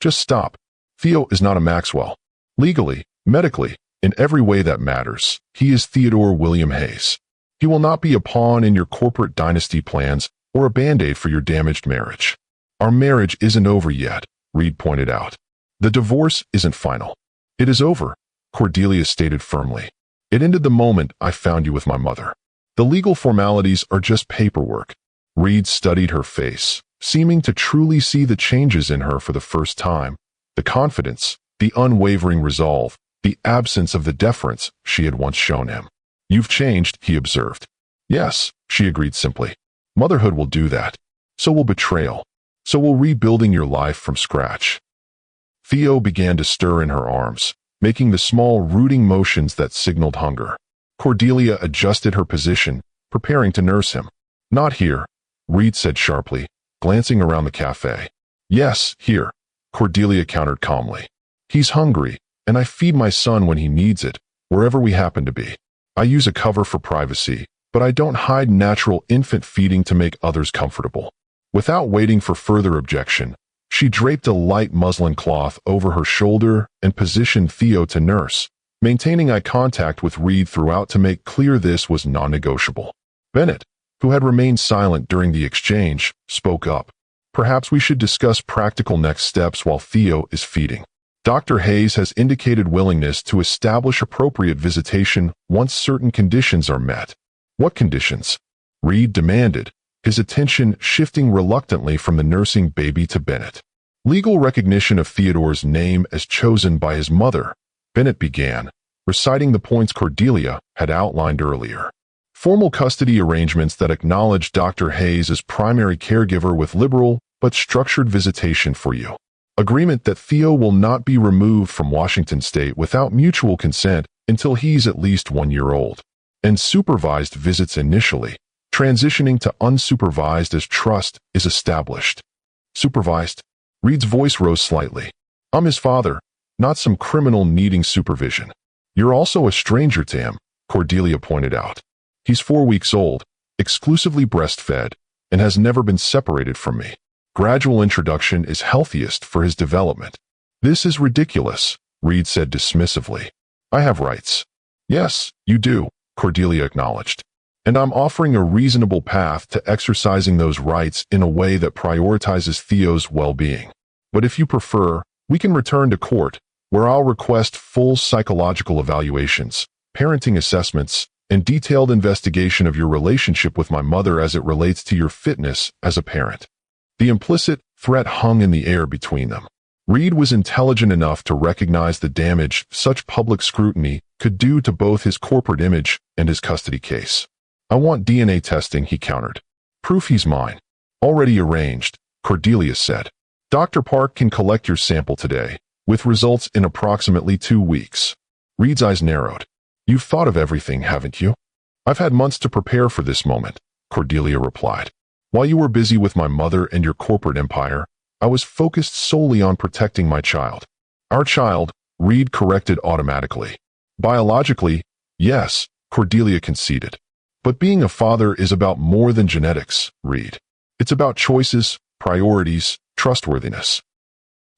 Just stop. Theo is not a Maxwell. Legally, medically, in every way that matters, he is Theodore William Hayes. He will not be a pawn in your corporate dynasty plans or a band-aid for your damaged marriage. Our marriage isn't over yet, Reed pointed out. The divorce isn't final. It is over, Cordelia stated firmly. It ended the moment I found you with my mother. The legal formalities are just paperwork. Reed studied her face, seeming to truly see the changes in her for the first time. The confidence, the unwavering resolve, the absence of the deference she had once shown him. You've changed, he observed. Yes, she agreed simply. Motherhood will do that. So will betrayal. So will rebuilding your life from scratch. Theo began to stir in her arms, making the small rooting motions that signaled hunger. Cordelia adjusted her position, preparing to nurse him. Not here, Reed said sharply, glancing around the cafe. Yes, here, Cordelia countered calmly. He's hungry, and I feed my son when he needs it, wherever we happen to be. I use a cover for privacy, but I don't hide natural infant feeding to make others comfortable. Without waiting for further objection, she draped a light muslin cloth over her shoulder and positioned Theo to nurse, maintaining eye contact with Reed throughout to make clear this was non-negotiable. Bennett, who had remained silent during the exchange, spoke up. Perhaps we should discuss practical next steps while Theo is feeding. Dr. Hayes has indicated willingness to establish appropriate visitation once certain conditions are met. What conditions? Reed demanded, his attention shifting reluctantly from the nursing baby to Bennett. Legal recognition of Theodore's name as chosen by his mother, Bennett began, reciting the points Cordelia had outlined earlier. Formal custody arrangements that acknowledge Dr. Hayes as primary caregiver with liberal but structured visitation for you. Agreement that Theo will not be removed from Washington State without mutual consent until he's at least 1 year old. And supervised visits initially, transitioning to unsupervised as trust is established. Supervised? Reed's voice rose slightly. I'm his father, not some criminal needing supervision. You're also a stranger to him, Cordelia pointed out. He's 4 weeks old, exclusively breastfed, and has never been separated from me. Gradual introduction is healthiest for his development. This is ridiculous, Reed said dismissively. I have rights. Yes, you do, Cordelia acknowledged. And I'm offering a reasonable path to exercising those rights in a way that prioritizes Theo's well-being. But if you prefer, we can return to court, where I'll request full psychological evaluations, parenting assessments, and detailed investigation of your relationship with my mother as it relates to your fitness as a parent. The implicit threat hung in the air between them. Reed was intelligent enough to recognize the damage such public scrutiny could do to both his corporate image and his custody case. I want DNA testing, he countered. Proof he's mine. Already arranged, Cordelia said. Dr. Park can collect your sample today, with results in approximately 2 weeks. Reed's eyes narrowed. You've thought of everything, haven't you? I've had months to prepare for this moment, Cordelia replied. While you were busy with my mother and your corporate empire, I was focused solely on protecting my child. Our child, Reed corrected automatically. Biologically, yes, Cordelia conceded. But being a father is about more than genetics, Reed. It's about choices, priorities, trustworthiness.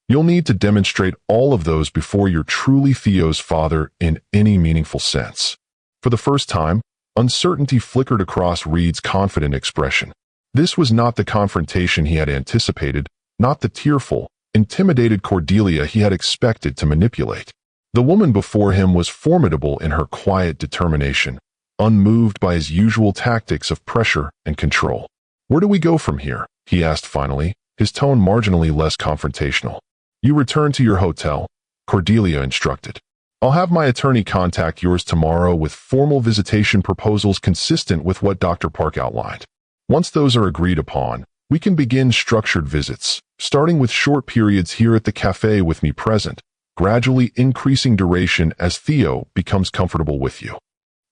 You'll need to demonstrate all of those before you're truly Theo's father in any meaningful sense. For the first time, uncertainty flickered across Reed's confident expression. This was not the confrontation he had anticipated, not the tearful, intimidated Cordelia he had expected to manipulate. The woman before him was formidable in her quiet determination, unmoved by his usual tactics of pressure and control. "Where do we go from here?" he asked finally, his tone marginally less confrontational. "You return to your hotel," Cordelia instructed. "I'll have my attorney contact yours tomorrow with formal visitation proposals consistent with what Dr. Park outlined. Once those are agreed upon, we can begin structured visits, starting with short periods here at the cafe with me present, gradually increasing duration as Theo becomes comfortable with you."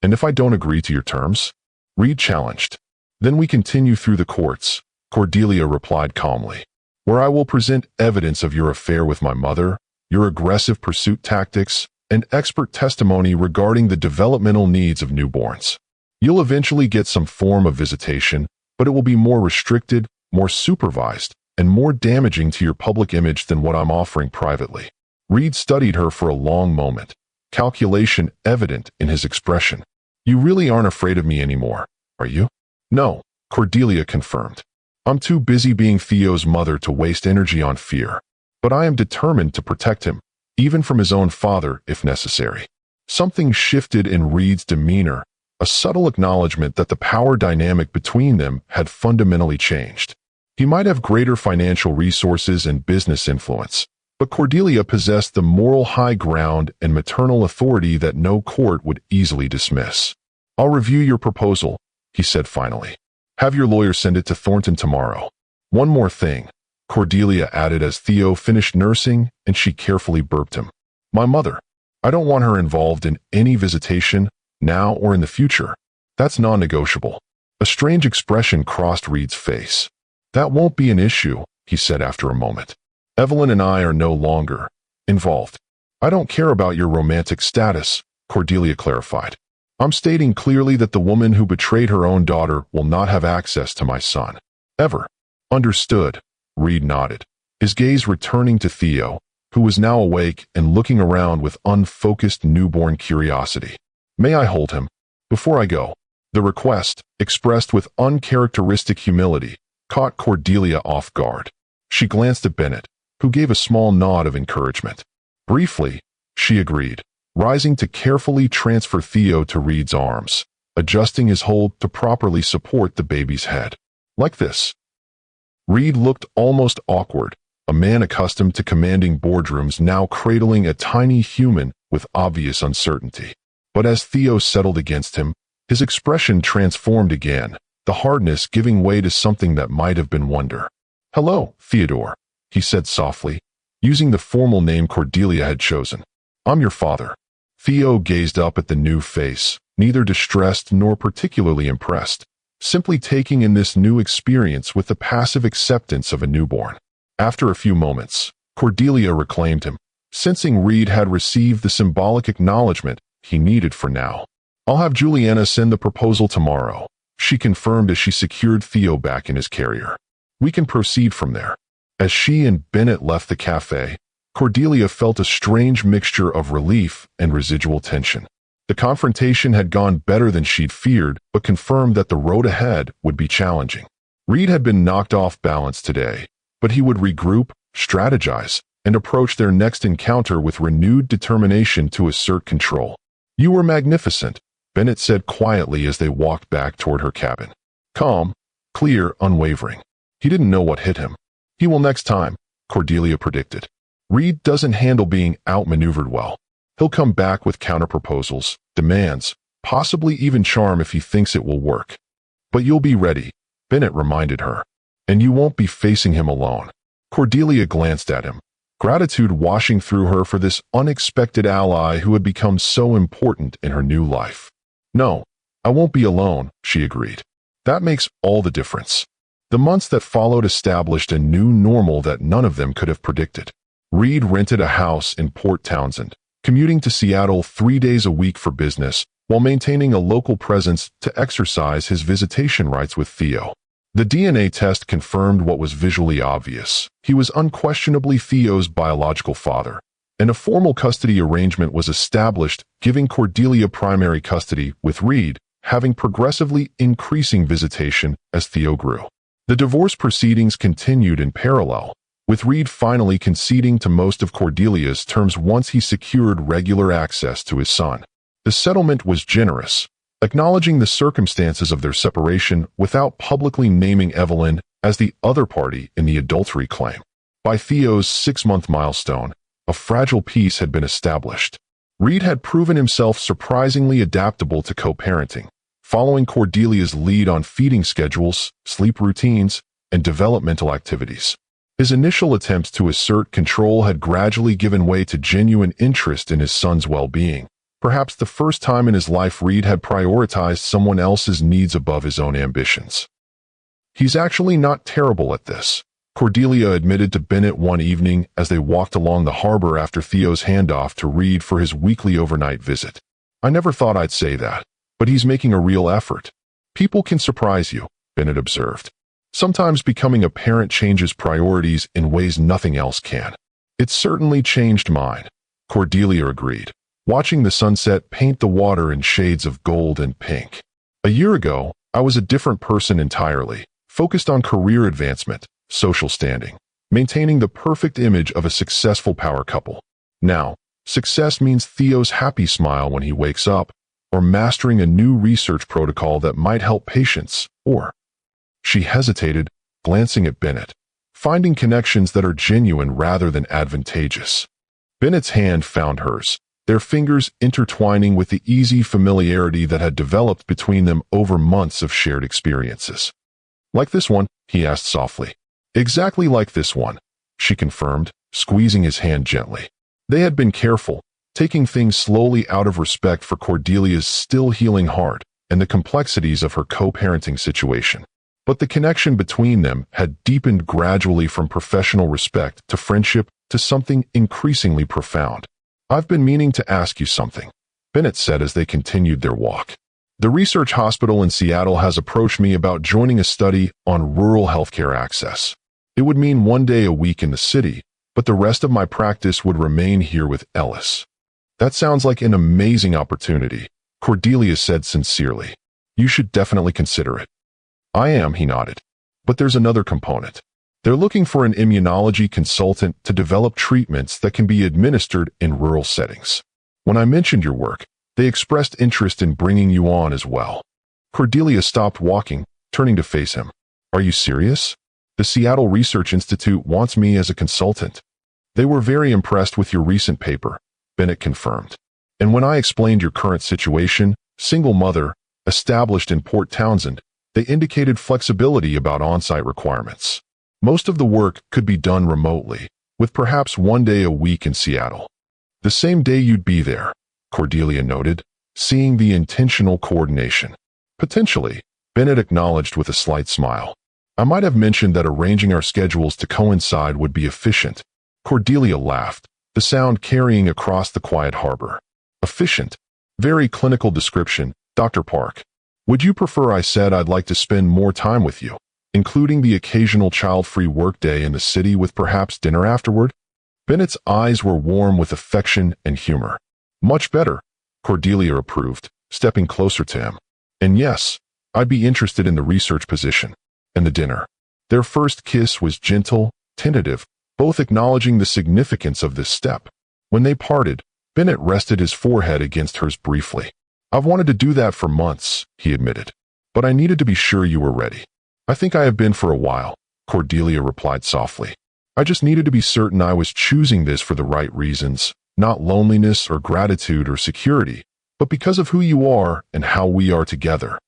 "And if I don't agree to your terms?" Reed challenged. "Then we continue through the courts," Cordelia replied calmly, "where I will present evidence of your affair with my mother, your aggressive pursuit tactics, and expert testimony regarding the developmental needs of newborns. You'll eventually get some form of visitation, but it will be more restricted, more supervised, and more damaging to your public image than what I'm offering privately." Reed studied her for a long moment, calculation evident in his expression. "You really aren't afraid of me anymore, are you?" "No," Cordelia confirmed. "I'm too busy being Theo's mother to waste energy on fear. But I am determined to protect him, even from his own father if necessary." Something shifted in Reed's demeanor, a subtle acknowledgement that the power dynamic between them had fundamentally changed. He might have greater financial resources and business influence, but Cordelia possessed the moral high ground and maternal authority that no court would easily dismiss. "I'll review your proposal," he said finally. "Have your lawyer send it to Thornton tomorrow. One more thing," Cordelia added as Theo finished nursing and she carefully burped him. "My mother. I don't want her involved in any visitation, now or in the future. That's non-negotiable." A strange expression crossed Reed's face. "That won't be an issue," he said after a moment. "Evelyn and I are no longer involved." "I don't care about your romantic status," Cordelia clarified. "I'm stating clearly that the woman who betrayed her own daughter will not have access to my son. Ever." "Understood," Reed nodded, his gaze returning to Theo, who was now awake and looking around with unfocused newborn curiosity. "May I hold him before I go?" The request, expressed with uncharacteristic humility, caught Cordelia off guard. She glanced at Bennett, who gave a small nod of encouragement. Briefly, she agreed, rising to carefully transfer Theo to Reed's arms, adjusting his hold to properly support the baby's head. "Like this." Reed looked almost awkward, a man accustomed to commanding boardrooms now cradling a tiny human with obvious uncertainty. But as Theo settled against him, his expression transformed again, the hardness giving way to something that might have been wonder. "Hello, Theodore," he said softly, using the formal name Cordelia had chosen. "I'm your father." Theo gazed up at the new face, neither distressed nor particularly impressed, simply taking in this new experience with the passive acceptance of a newborn. After a few moments, Cordelia reclaimed him, sensing Reed had received the symbolic acknowledgement he needed for now. "I'll have Juliana send the proposal tomorrow," she confirmed as she secured Theo back in his carrier. "We can proceed from there." As she and Bennett left the cafe, Cordelia felt a strange mixture of relief and residual tension. The confrontation had gone better than she'd feared, but confirmed that the road ahead would be challenging. Reed had been knocked off balance today, but he would regroup, strategize, and approach their next encounter with renewed determination to assert control. "You were magnificent," Bennett said quietly as they walked back toward her cabin. Calm, clear, unwavering. He didn't know what hit him. "He will next time," Cordelia predicted. "Reed doesn't handle being outmaneuvered well. He'll come back with counterproposals, demands, possibly even charm if he thinks it will work. But you'll be ready," Bennett reminded her. "And you won't be facing him alone." Cordelia glanced at him, gratitude washing through her for this unexpected ally who had become so important in her new life. "No, I won't be alone," she agreed. "That makes all the difference." The months that followed established a new normal that none of them could have predicted. Reed rented a house in Port Townsend, commuting to Seattle 3 days a week for business, while maintaining a local presence to exercise his visitation rights with Theo. The DNA test confirmed what was visually obvious. He was unquestionably Theo's biological father, and a formal custody arrangement was established, giving Cordelia primary custody, with Reed having progressively increasing visitation as Theo grew. The divorce proceedings continued in parallel, with Reed finally conceding to most of Cordelia's terms once he secured regular access to his son. The settlement was generous, acknowledging the circumstances of their separation without publicly naming Evelyn as the other party in the adultery claim. By Theo's 6-month milestone, a fragile peace had been established. Reed had proven himself surprisingly adaptable to co-parenting, following Cordelia's lead on feeding schedules, sleep routines, and developmental activities. His initial attempts to assert control had gradually given way to genuine interest in his son's well-being. Perhaps the first time in his life Reed had prioritized someone else's needs above his own ambitions. "He's actually not terrible at this," Cordelia admitted to Bennett one evening as they walked along the harbor after Theo's handoff to Reed for his weekly overnight visit. "I never thought I'd say that, but he's making a real effort." "People can surprise you," Bennett observed. "Sometimes becoming a parent changes priorities in ways nothing else can." "It's certainly changed mine," Cordelia agreed, watching the sunset paint the water in shades of gold and pink. "A year ago, I was a different person entirely, focused on career advancement, social standing, maintaining the perfect image of a successful power couple. Now, success means Theo's happy smile when he wakes up, or mastering a new research protocol that might help patients, or—" She hesitated, glancing at Bennett, finding connections that are genuine rather than advantageous. Bennett's hand found hers, their fingers intertwining with the easy familiarity that had developed between them over months of shared experiences. "Like this one?" he asked softly. "Exactly like this one," she confirmed, squeezing his hand gently. They had been careful, taking things slowly out of respect for Cordelia's still healing heart and the complexities of her co-parenting situation. But the connection between them had deepened gradually from professional respect to friendship to something increasingly profound. "I've been meaning to ask you something," Bennett said as they continued their walk. "The research hospital in Seattle has approached me about joining a study on rural healthcare access. It would mean 1 day a week in the city, but the rest of my practice would remain here with Ellis." "That sounds like an amazing opportunity," Cordelia said sincerely. "You should definitely consider it." "I am," he nodded. "But there's another component. They're looking for an immunology consultant to develop treatments that can be administered in rural settings. When I mentioned your work, they expressed interest in bringing you on as well." Cordelia stopped walking, turning to face him. "Are you serious? The Seattle Research Institute wants me as a consultant." "They were very impressed with your recent paper," Bennett confirmed. "And when I explained your current situation, single mother, established in Port Townsend, they indicated flexibility about on-site requirements. Most of the work could be done remotely, with perhaps 1 day a week in Seattle." "The same day you'd be there," Cordelia noted, seeing the intentional coordination. "Potentially," Bennett acknowledged with a slight smile. "I might have mentioned that arranging our schedules to coincide would be efficient." Cordelia laughed, the sound carrying across the quiet harbor. "Efficient? Very clinical description, Dr. Park. Would you prefer I said I'd like to spend more time with you, including the occasional child-free workday in the city with perhaps dinner afterward?" Bennett's eyes were warm with affection and humor. "Much better," Cordelia approved, stepping closer to him. "And yes, I'd be interested in the research position." And the dinner. Their first kiss was gentle, tentative, both acknowledging the significance of this step. When they parted, Bennett rested his forehead against hers briefly. "I've wanted to do that for months," he admitted. "But I needed to be sure you were ready." "I think I have been for a while," Cordelia replied softly. "I just needed to be certain I was choosing this for the right reasons, not loneliness or gratitude or security, but because of who you are and how we are together."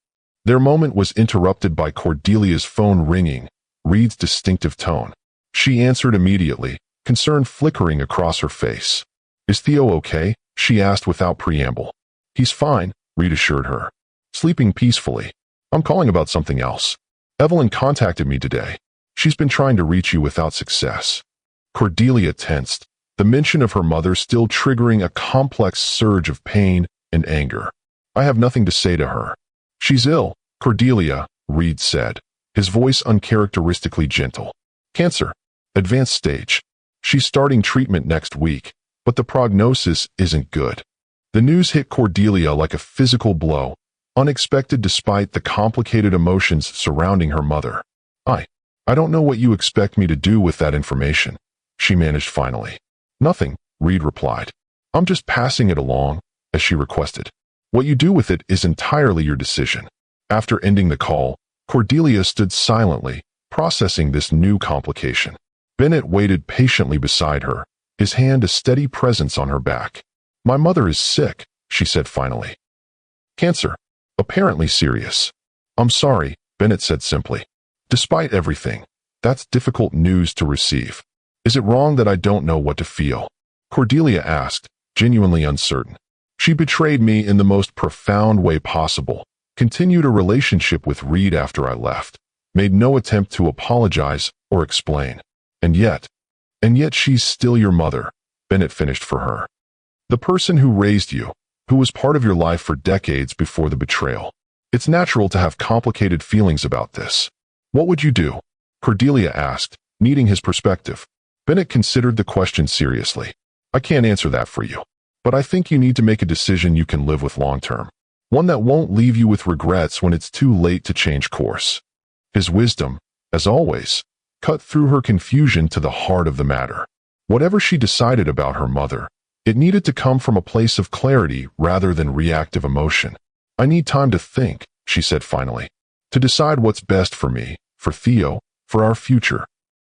Their moment was interrupted by Cordelia's phone ringing, Reed's distinctive tone. She answered immediately, concern flickering across her face. "Is Theo okay?" she asked without preamble. "He's fine," Reed assured her. "Sleeping peacefully. I'm calling about something else. Evelyn contacted me today. She's been trying to reach you without success." Cordelia tensed, the mention of her mother still triggering a complex surge of pain and anger. "I have nothing to say to her. She's ill, Cordelia," Reed said, his voice uncharacteristically gentle. "Cancer. Advanced stage. She's starting treatment next week, but the prognosis isn't good." The news hit Cordelia like a physical blow, unexpected despite the complicated emotions surrounding her mother. I don't know what you expect me to do with that information, she managed finally. Nothing, Reed replied. I'm just passing it along, as she requested. What you do with it is entirely your decision. After ending the call, Cordelia stood silently, processing this new complication. Bennett waited patiently beside her, his hand a steady presence on her back. My mother is sick, she said finally. Cancer. Apparently serious. I'm sorry, Bennett said simply. Despite everything, that's difficult news to receive. Is it wrong that I don't know what to feel? Cordelia asked, genuinely uncertain. She betrayed me in the most profound way possible, continued a relationship with Reed after I left, made no attempt to apologize or explain. And yet she's still your mother, Bennett finished for her. The person who raised you, who was part of your life for decades before the betrayal. It's natural to have complicated feelings about this. What would you do? Cordelia asked, needing his perspective. Bennett considered the question seriously. I can't answer that for you. But I think you need to make a decision you can live with long-term. One that won't leave you with regrets when it's too late to change course. His wisdom, as always, cut through her confusion to the heart of the matter. Whatever she decided about her mother, it needed to come from a place of clarity rather than reactive emotion. I need time to think, she said finally, to decide what's best for me, for Theo, for our future.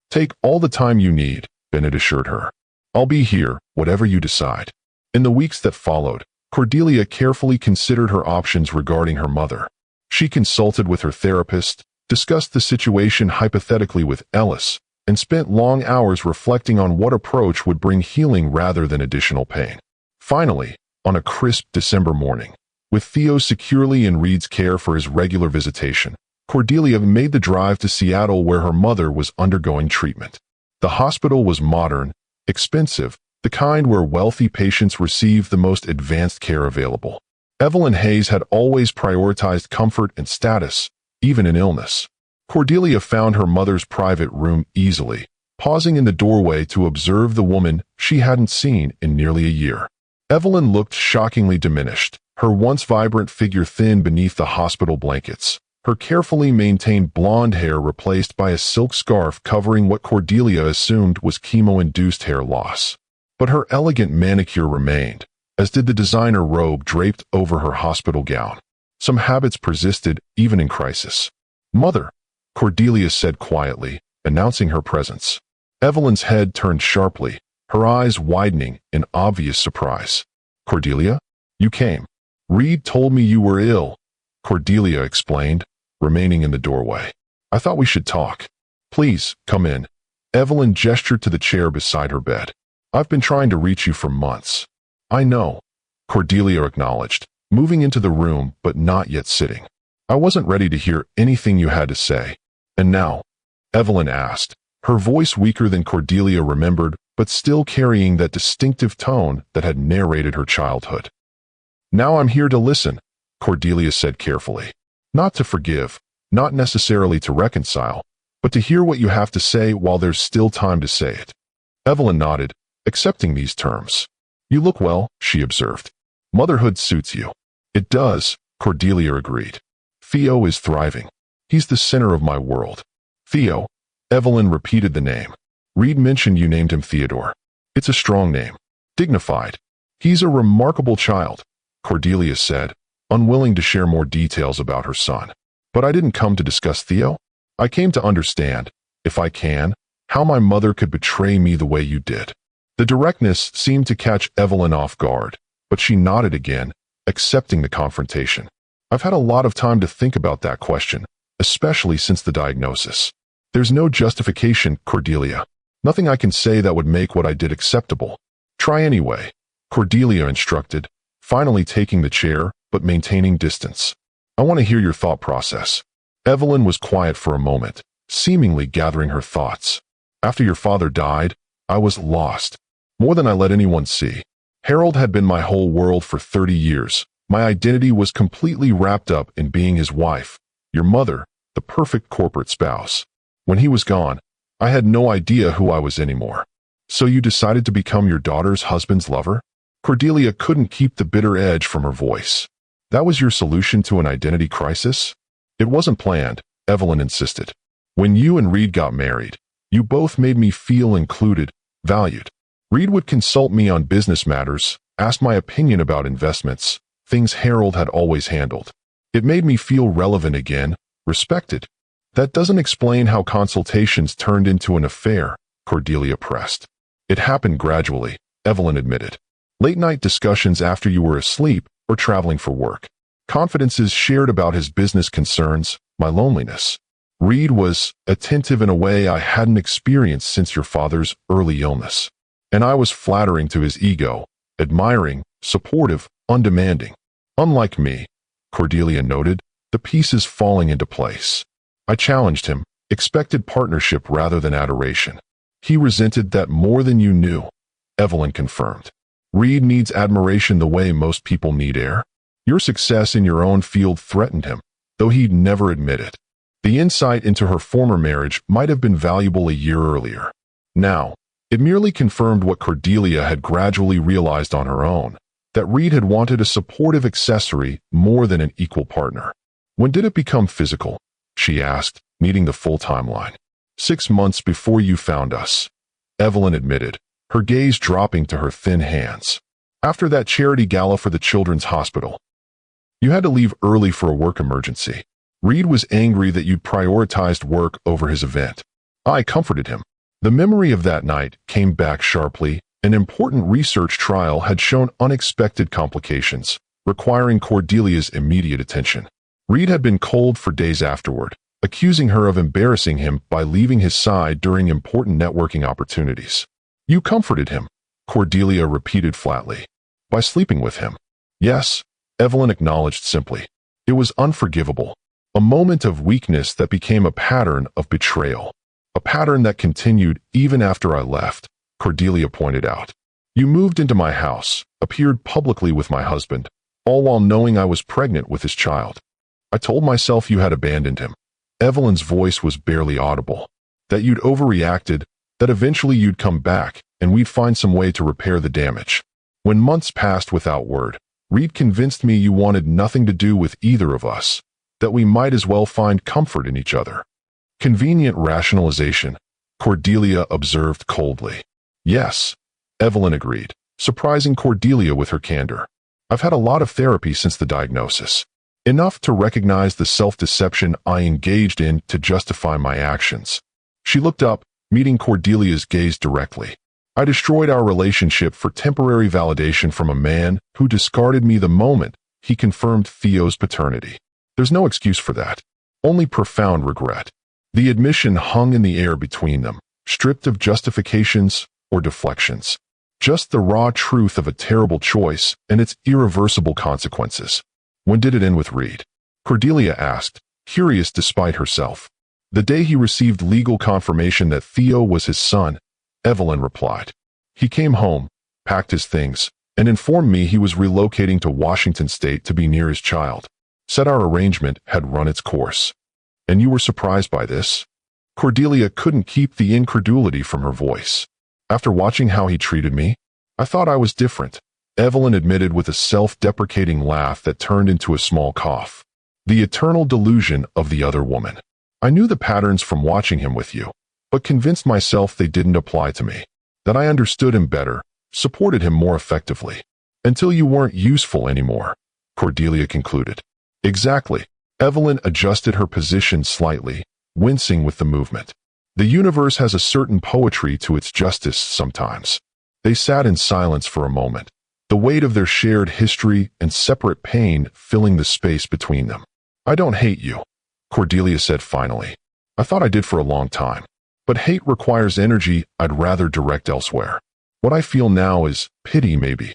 Take all the time you need, Bennett assured her. I'll be here, whatever you decide. In the weeks that followed, Cordelia carefully considered her options regarding her mother. She consulted with her therapist, discussed the situation hypothetically with Ellis, and spent long hours reflecting on what approach would bring healing rather than additional pain. Finally, on a crisp December morning, with Theo securely in Reed's care for his regular visitation, Cordelia made the drive to Seattle where her mother was undergoing treatment. The hospital was modern, expensive, the kind where wealthy patients receive the most advanced care available. Evelyn Hayes had always prioritized comfort and status, even in illness. Cordelia found her mother's private room easily, pausing in the doorway to observe the woman she hadn't seen in nearly a year. Evelyn looked shockingly diminished, her once vibrant figure thin beneath the hospital blankets, her carefully maintained blonde hair replaced by a silk scarf covering what Cordelia assumed was chemo-induced hair loss. But her elegant manicure remained, as did the designer robe draped over her hospital gown. Some habits persisted, even in crisis. Mother, Cordelia said quietly, announcing her presence. Evelyn's head turned sharply, her eyes widening in obvious surprise. Cordelia? You came. Reed told me you were ill, Cordelia explained, remaining in the doorway. I thought we should talk. Please, come in. Evelyn gestured to the chair beside her bed. I've been trying to reach you for months. I know, Cordelia acknowledged, moving into the room but not yet sitting. I wasn't ready to hear anything you had to say. And now? Evelyn asked, her voice weaker than Cordelia remembered, but still carrying that distinctive tone that had narrated her childhood. Now I'm here to listen, Cordelia said carefully. Not to forgive, not necessarily to reconcile, but to hear what you have to say while there's still time to say it. Evelyn nodded, accepting these terms. You look well, she observed. Motherhood suits you. It does, Cordelia agreed. Theo is thriving. He's the center of my world. Theo. Evelyn repeated the name. Reed mentioned you named him Theodore. It's a strong name. Dignified. He's a remarkable child, Cordelia said, unwilling to share more details about her son. But I didn't come to discuss Theo. I came to understand, if I can, how my mother could betray me the way you did. The directness seemed to catch Evelyn off guard, but she nodded again, accepting the confrontation. I've had a lot of time to think about that question, especially since the diagnosis. There's no justification, Cordelia. Nothing I can say that would make what I did acceptable. Try anyway, Cordelia instructed, finally taking the chair, but maintaining distance. I want to hear your thought process. Evelyn was quiet for a moment, seemingly gathering her thoughts. After your father died, I was lost. More than I let anyone see. Harold had been my whole world for 30 years. My identity was completely wrapped up in being his wife, your mother, the perfect corporate spouse. When he was gone, I had no idea who I was anymore. So you decided to become your daughter's husband's lover? Cordelia couldn't keep the bitter edge from her voice. That was your solution to an identity crisis? It wasn't planned, Evelyn insisted. When you and Reed got married, you both made me feel included, valued. Reed would consult me on business matters, ask my opinion about investments, things Harold had always handled. It made me feel relevant again, respected. That doesn't explain how consultations turned into an affair, Cordelia pressed. It happened gradually, Evelyn admitted. Late-night discussions after you were asleep or traveling for work. Confidences shared about his business concerns, my loneliness. Reed was attentive in a way I hadn't experienced since your father's early illness. And I was flattering to his ego, admiring, supportive, undemanding. Unlike me, Cordelia noted, the pieces falling into place. I challenged him, expected partnership rather than adoration. He resented that more than you knew, Evelyn confirmed. Reed needs admiration the way most people need air. Your success in your own field threatened him, though he'd never admit it. The insight into her former marriage might have been valuable a year earlier. Now, it merely confirmed what Cordelia had gradually realized on her own, that Reed had wanted a supportive accessory more than an equal partner. When did it become physical? She asked, needing the full timeline. 6 months before you found us, Evelyn admitted, her gaze dropping to her thin hands. After that charity gala for the children's hospital. You had to leave early for a work emergency. Reed was angry that you'd prioritized work over his event. I comforted him. The memory of that night came back sharply. An important research trial had shown unexpected complications, requiring Cordelia's immediate attention. Reed had been cold for days afterward, accusing her of embarrassing him by leaving his side during important networking opportunities. You comforted him, Cordelia repeated flatly. By sleeping with him. Yes, Evelyn acknowledged simply. It was unforgivable. A moment of weakness that became a pattern of betrayal. A pattern that continued even after I left, Cordelia pointed out. You moved into my house, appeared publicly with my husband, all while knowing I was pregnant with his child. I told myself you had abandoned him. Evelyn's voice was barely audible. That you'd overreacted, that eventually you'd come back, and we'd find some way to repair the damage. When months passed without word, Reed convinced me you wanted nothing to do with either of us, that we might as well find comfort in each other. Convenient rationalization, Cordelia observed coldly. Yes, Evelyn agreed, surprising Cordelia with her candor. I've had a lot of therapy since the diagnosis. Enough to recognize the self-deception I engaged in to justify my actions. She looked up, meeting Cordelia's gaze directly. I destroyed our relationship for temporary validation from a man who discarded me the moment he confirmed Theo's paternity. There's no excuse for that. Only profound regret. The admission hung in the air between them, stripped of justifications or deflections. Just the raw truth of a terrible choice and its irreversible consequences. When did it end with Reed? Cordelia asked, curious despite herself. The day he received legal confirmation that Theo was his son, Evelyn replied. He came home, packed his things, and informed me he was relocating to Washington State to be near his child. Said our arrangement had run its course. And you were surprised by this? Cordelia couldn't keep the incredulity from her voice. After watching how he treated me, I thought I was different, Evelyn admitted with a self-deprecating laugh that turned into a small cough. The eternal delusion of the other woman. I knew the patterns from watching him with you, but convinced myself they didn't apply to me. That I understood him better, supported him more effectively. Until you weren't useful anymore, Cordelia concluded. Exactly. Evelyn adjusted her position slightly, wincing with the movement. The universe has a certain poetry to its justice sometimes. They sat in silence for a moment, the weight of their shared history and separate pain filling the space between them. I don't hate you, Cordelia said finally. I thought I did for a long time. But hate requires energy I'd rather direct elsewhere. What I feel now is pity, maybe.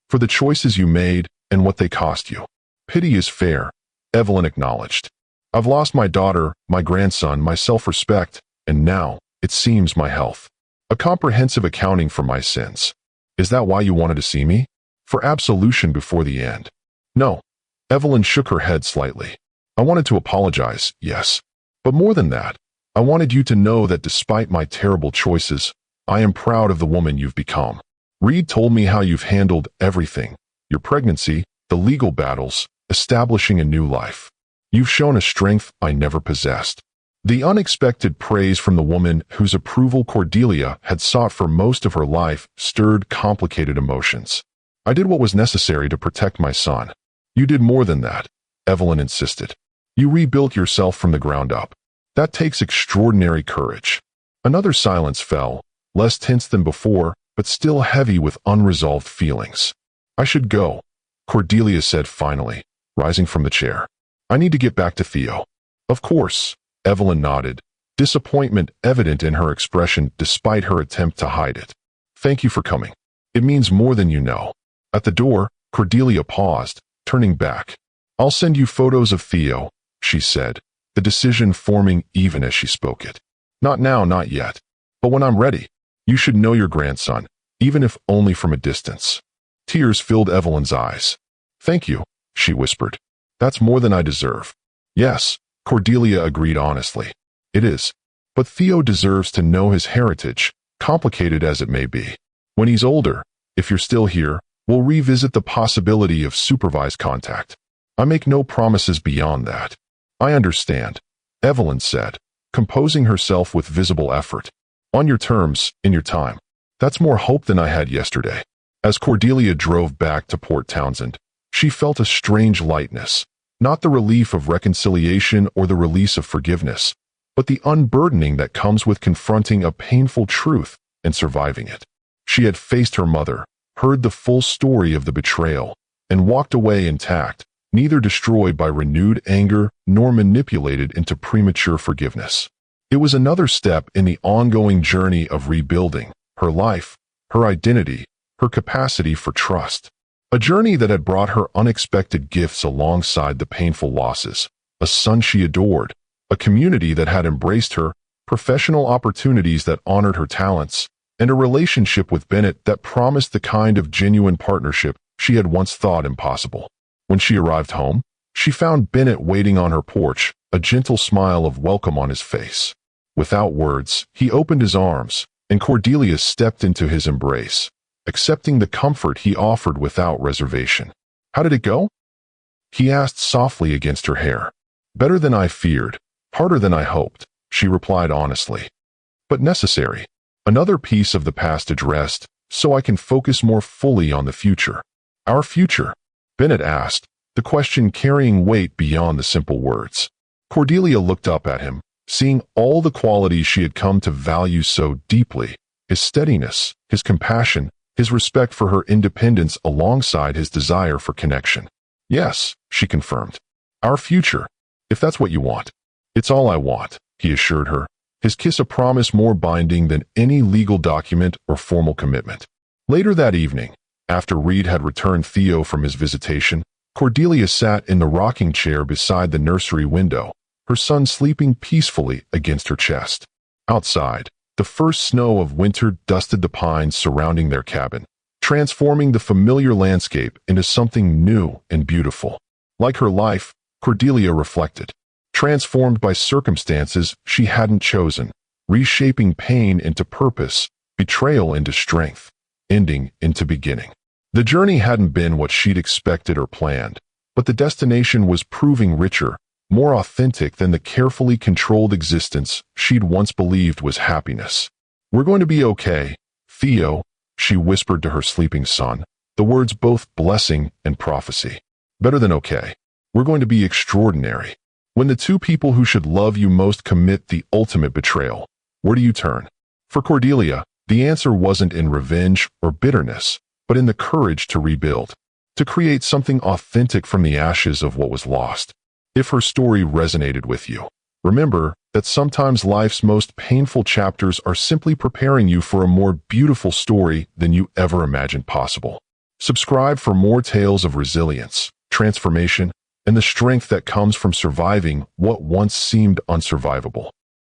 For the choices you made and what they cost you. Pity is fair, Evelyn acknowledged. I've lost my daughter, my grandson, my self-respect, and now, it seems, my health. A comprehensive accounting for my sins. Is that why you wanted to see me? For absolution before the end? No. Evelyn shook her head slightly. I wanted to apologize, yes. But more than that, I wanted you to know that despite my terrible choices, I am proud of the woman you've become. Reed told me how you've handled everything. Your pregnancy, the legal battles, establishing a new life. You've shown a strength I never possessed. The unexpected praise from the woman whose approval Cordelia had sought for most of her life stirred complicated emotions. "I did what was necessary to protect my son." "You did more than that," Evelyn insisted. "You rebuilt yourself from the ground up. That takes extraordinary courage." Another silence fell, less tense than before, but still heavy with unresolved feelings. "I should go," Cordelia said finally, rising from the chair. "I need to get back to Theo." "Of course," Evelyn nodded, disappointment evident in her expression despite her attempt to hide it. "Thank you for coming. It means more than you know." At the door, Cordelia paused, turning back. "I'll send you photos of Theo," she said, the decision forming even as she spoke it. "Not now, not yet. But when I'm ready, you should know your grandson, even if only from a distance." Tears filled Evelyn's eyes. "Thank you," she whispered. "That's more than I deserve." "Yes," Cordelia agreed honestly. "It is. But Theo deserves to know his heritage, complicated as it may be. When he's older, if you're still here, we'll revisit the possibility of supervised contact. I make no promises beyond that." "I understand," Evelyn said, composing herself with visible effort. "On your terms, in your time." "That's more hope than I had yesterday." As Cordelia drove back to Port Townsend, she felt a strange lightness, not the relief of reconciliation or the release of forgiveness, but the unburdening that comes with confronting a painful truth and surviving it. She had faced her mother, heard the full story of the betrayal, and walked away intact, neither destroyed by renewed anger nor manipulated into premature forgiveness. It was another step in the ongoing journey of rebuilding her life, her identity, her capacity for trust. A journey that had brought her unexpected gifts alongside the painful losses: a son she adored, a community that had embraced her, professional opportunities that honored her talents, and a relationship with Bennett that promised the kind of genuine partnership she had once thought impossible. When she arrived home, she found Bennett waiting on her porch, a gentle smile of welcome on his face. Without words, he opened his arms, and Cordelia stepped into his embrace, accepting the comfort he offered without reservation. "How did it go?" he asked softly against her hair. "Better than I feared, harder than I hoped," she replied honestly. "But necessary. Another piece of the past addressed, so I can focus more fully on the future." "Our future?" Bennett asked, the question carrying weight beyond the simple words. Cordelia looked up at him, seeing all the qualities she had come to value so deeply: his steadiness, his compassion, his respect for her independence alongside his desire for connection. "Yes," she confirmed. "Our future, if that's what you want." "It's all I want," he assured her, his kiss a promise more binding than any legal document or formal commitment. Later that evening, after Reed had returned Theo from his visitation, Cordelia sat in the rocking chair beside the nursery window, her son sleeping peacefully against her chest. Outside, the first snow of winter dusted the pines surrounding their cabin, transforming the familiar landscape into something new and beautiful. Like her life, Cordelia reflected, transformed by circumstances she hadn't chosen, reshaping pain into purpose, betrayal into strength, ending into beginning. The journey hadn't been what she'd expected or planned, but the destination was proving richer, more authentic than the carefully controlled existence she'd once believed was happiness. "We're going to be okay, Theo," she whispered to her sleeping son, the words both blessing and prophecy. "Better than okay. We're going to be extraordinary." When the two people who should love you most commit the ultimate betrayal, where do you turn? For Cordelia, the answer wasn't in revenge or bitterness, but in the courage to rebuild, to create something authentic from the ashes of what was lost. If her story resonated with you, remember that sometimes life's most painful chapters are simply preparing you for a more beautiful story than you ever imagined possible. Subscribe for more tales of resilience, transformation, and the strength that comes from surviving what once seemed unsurvivable.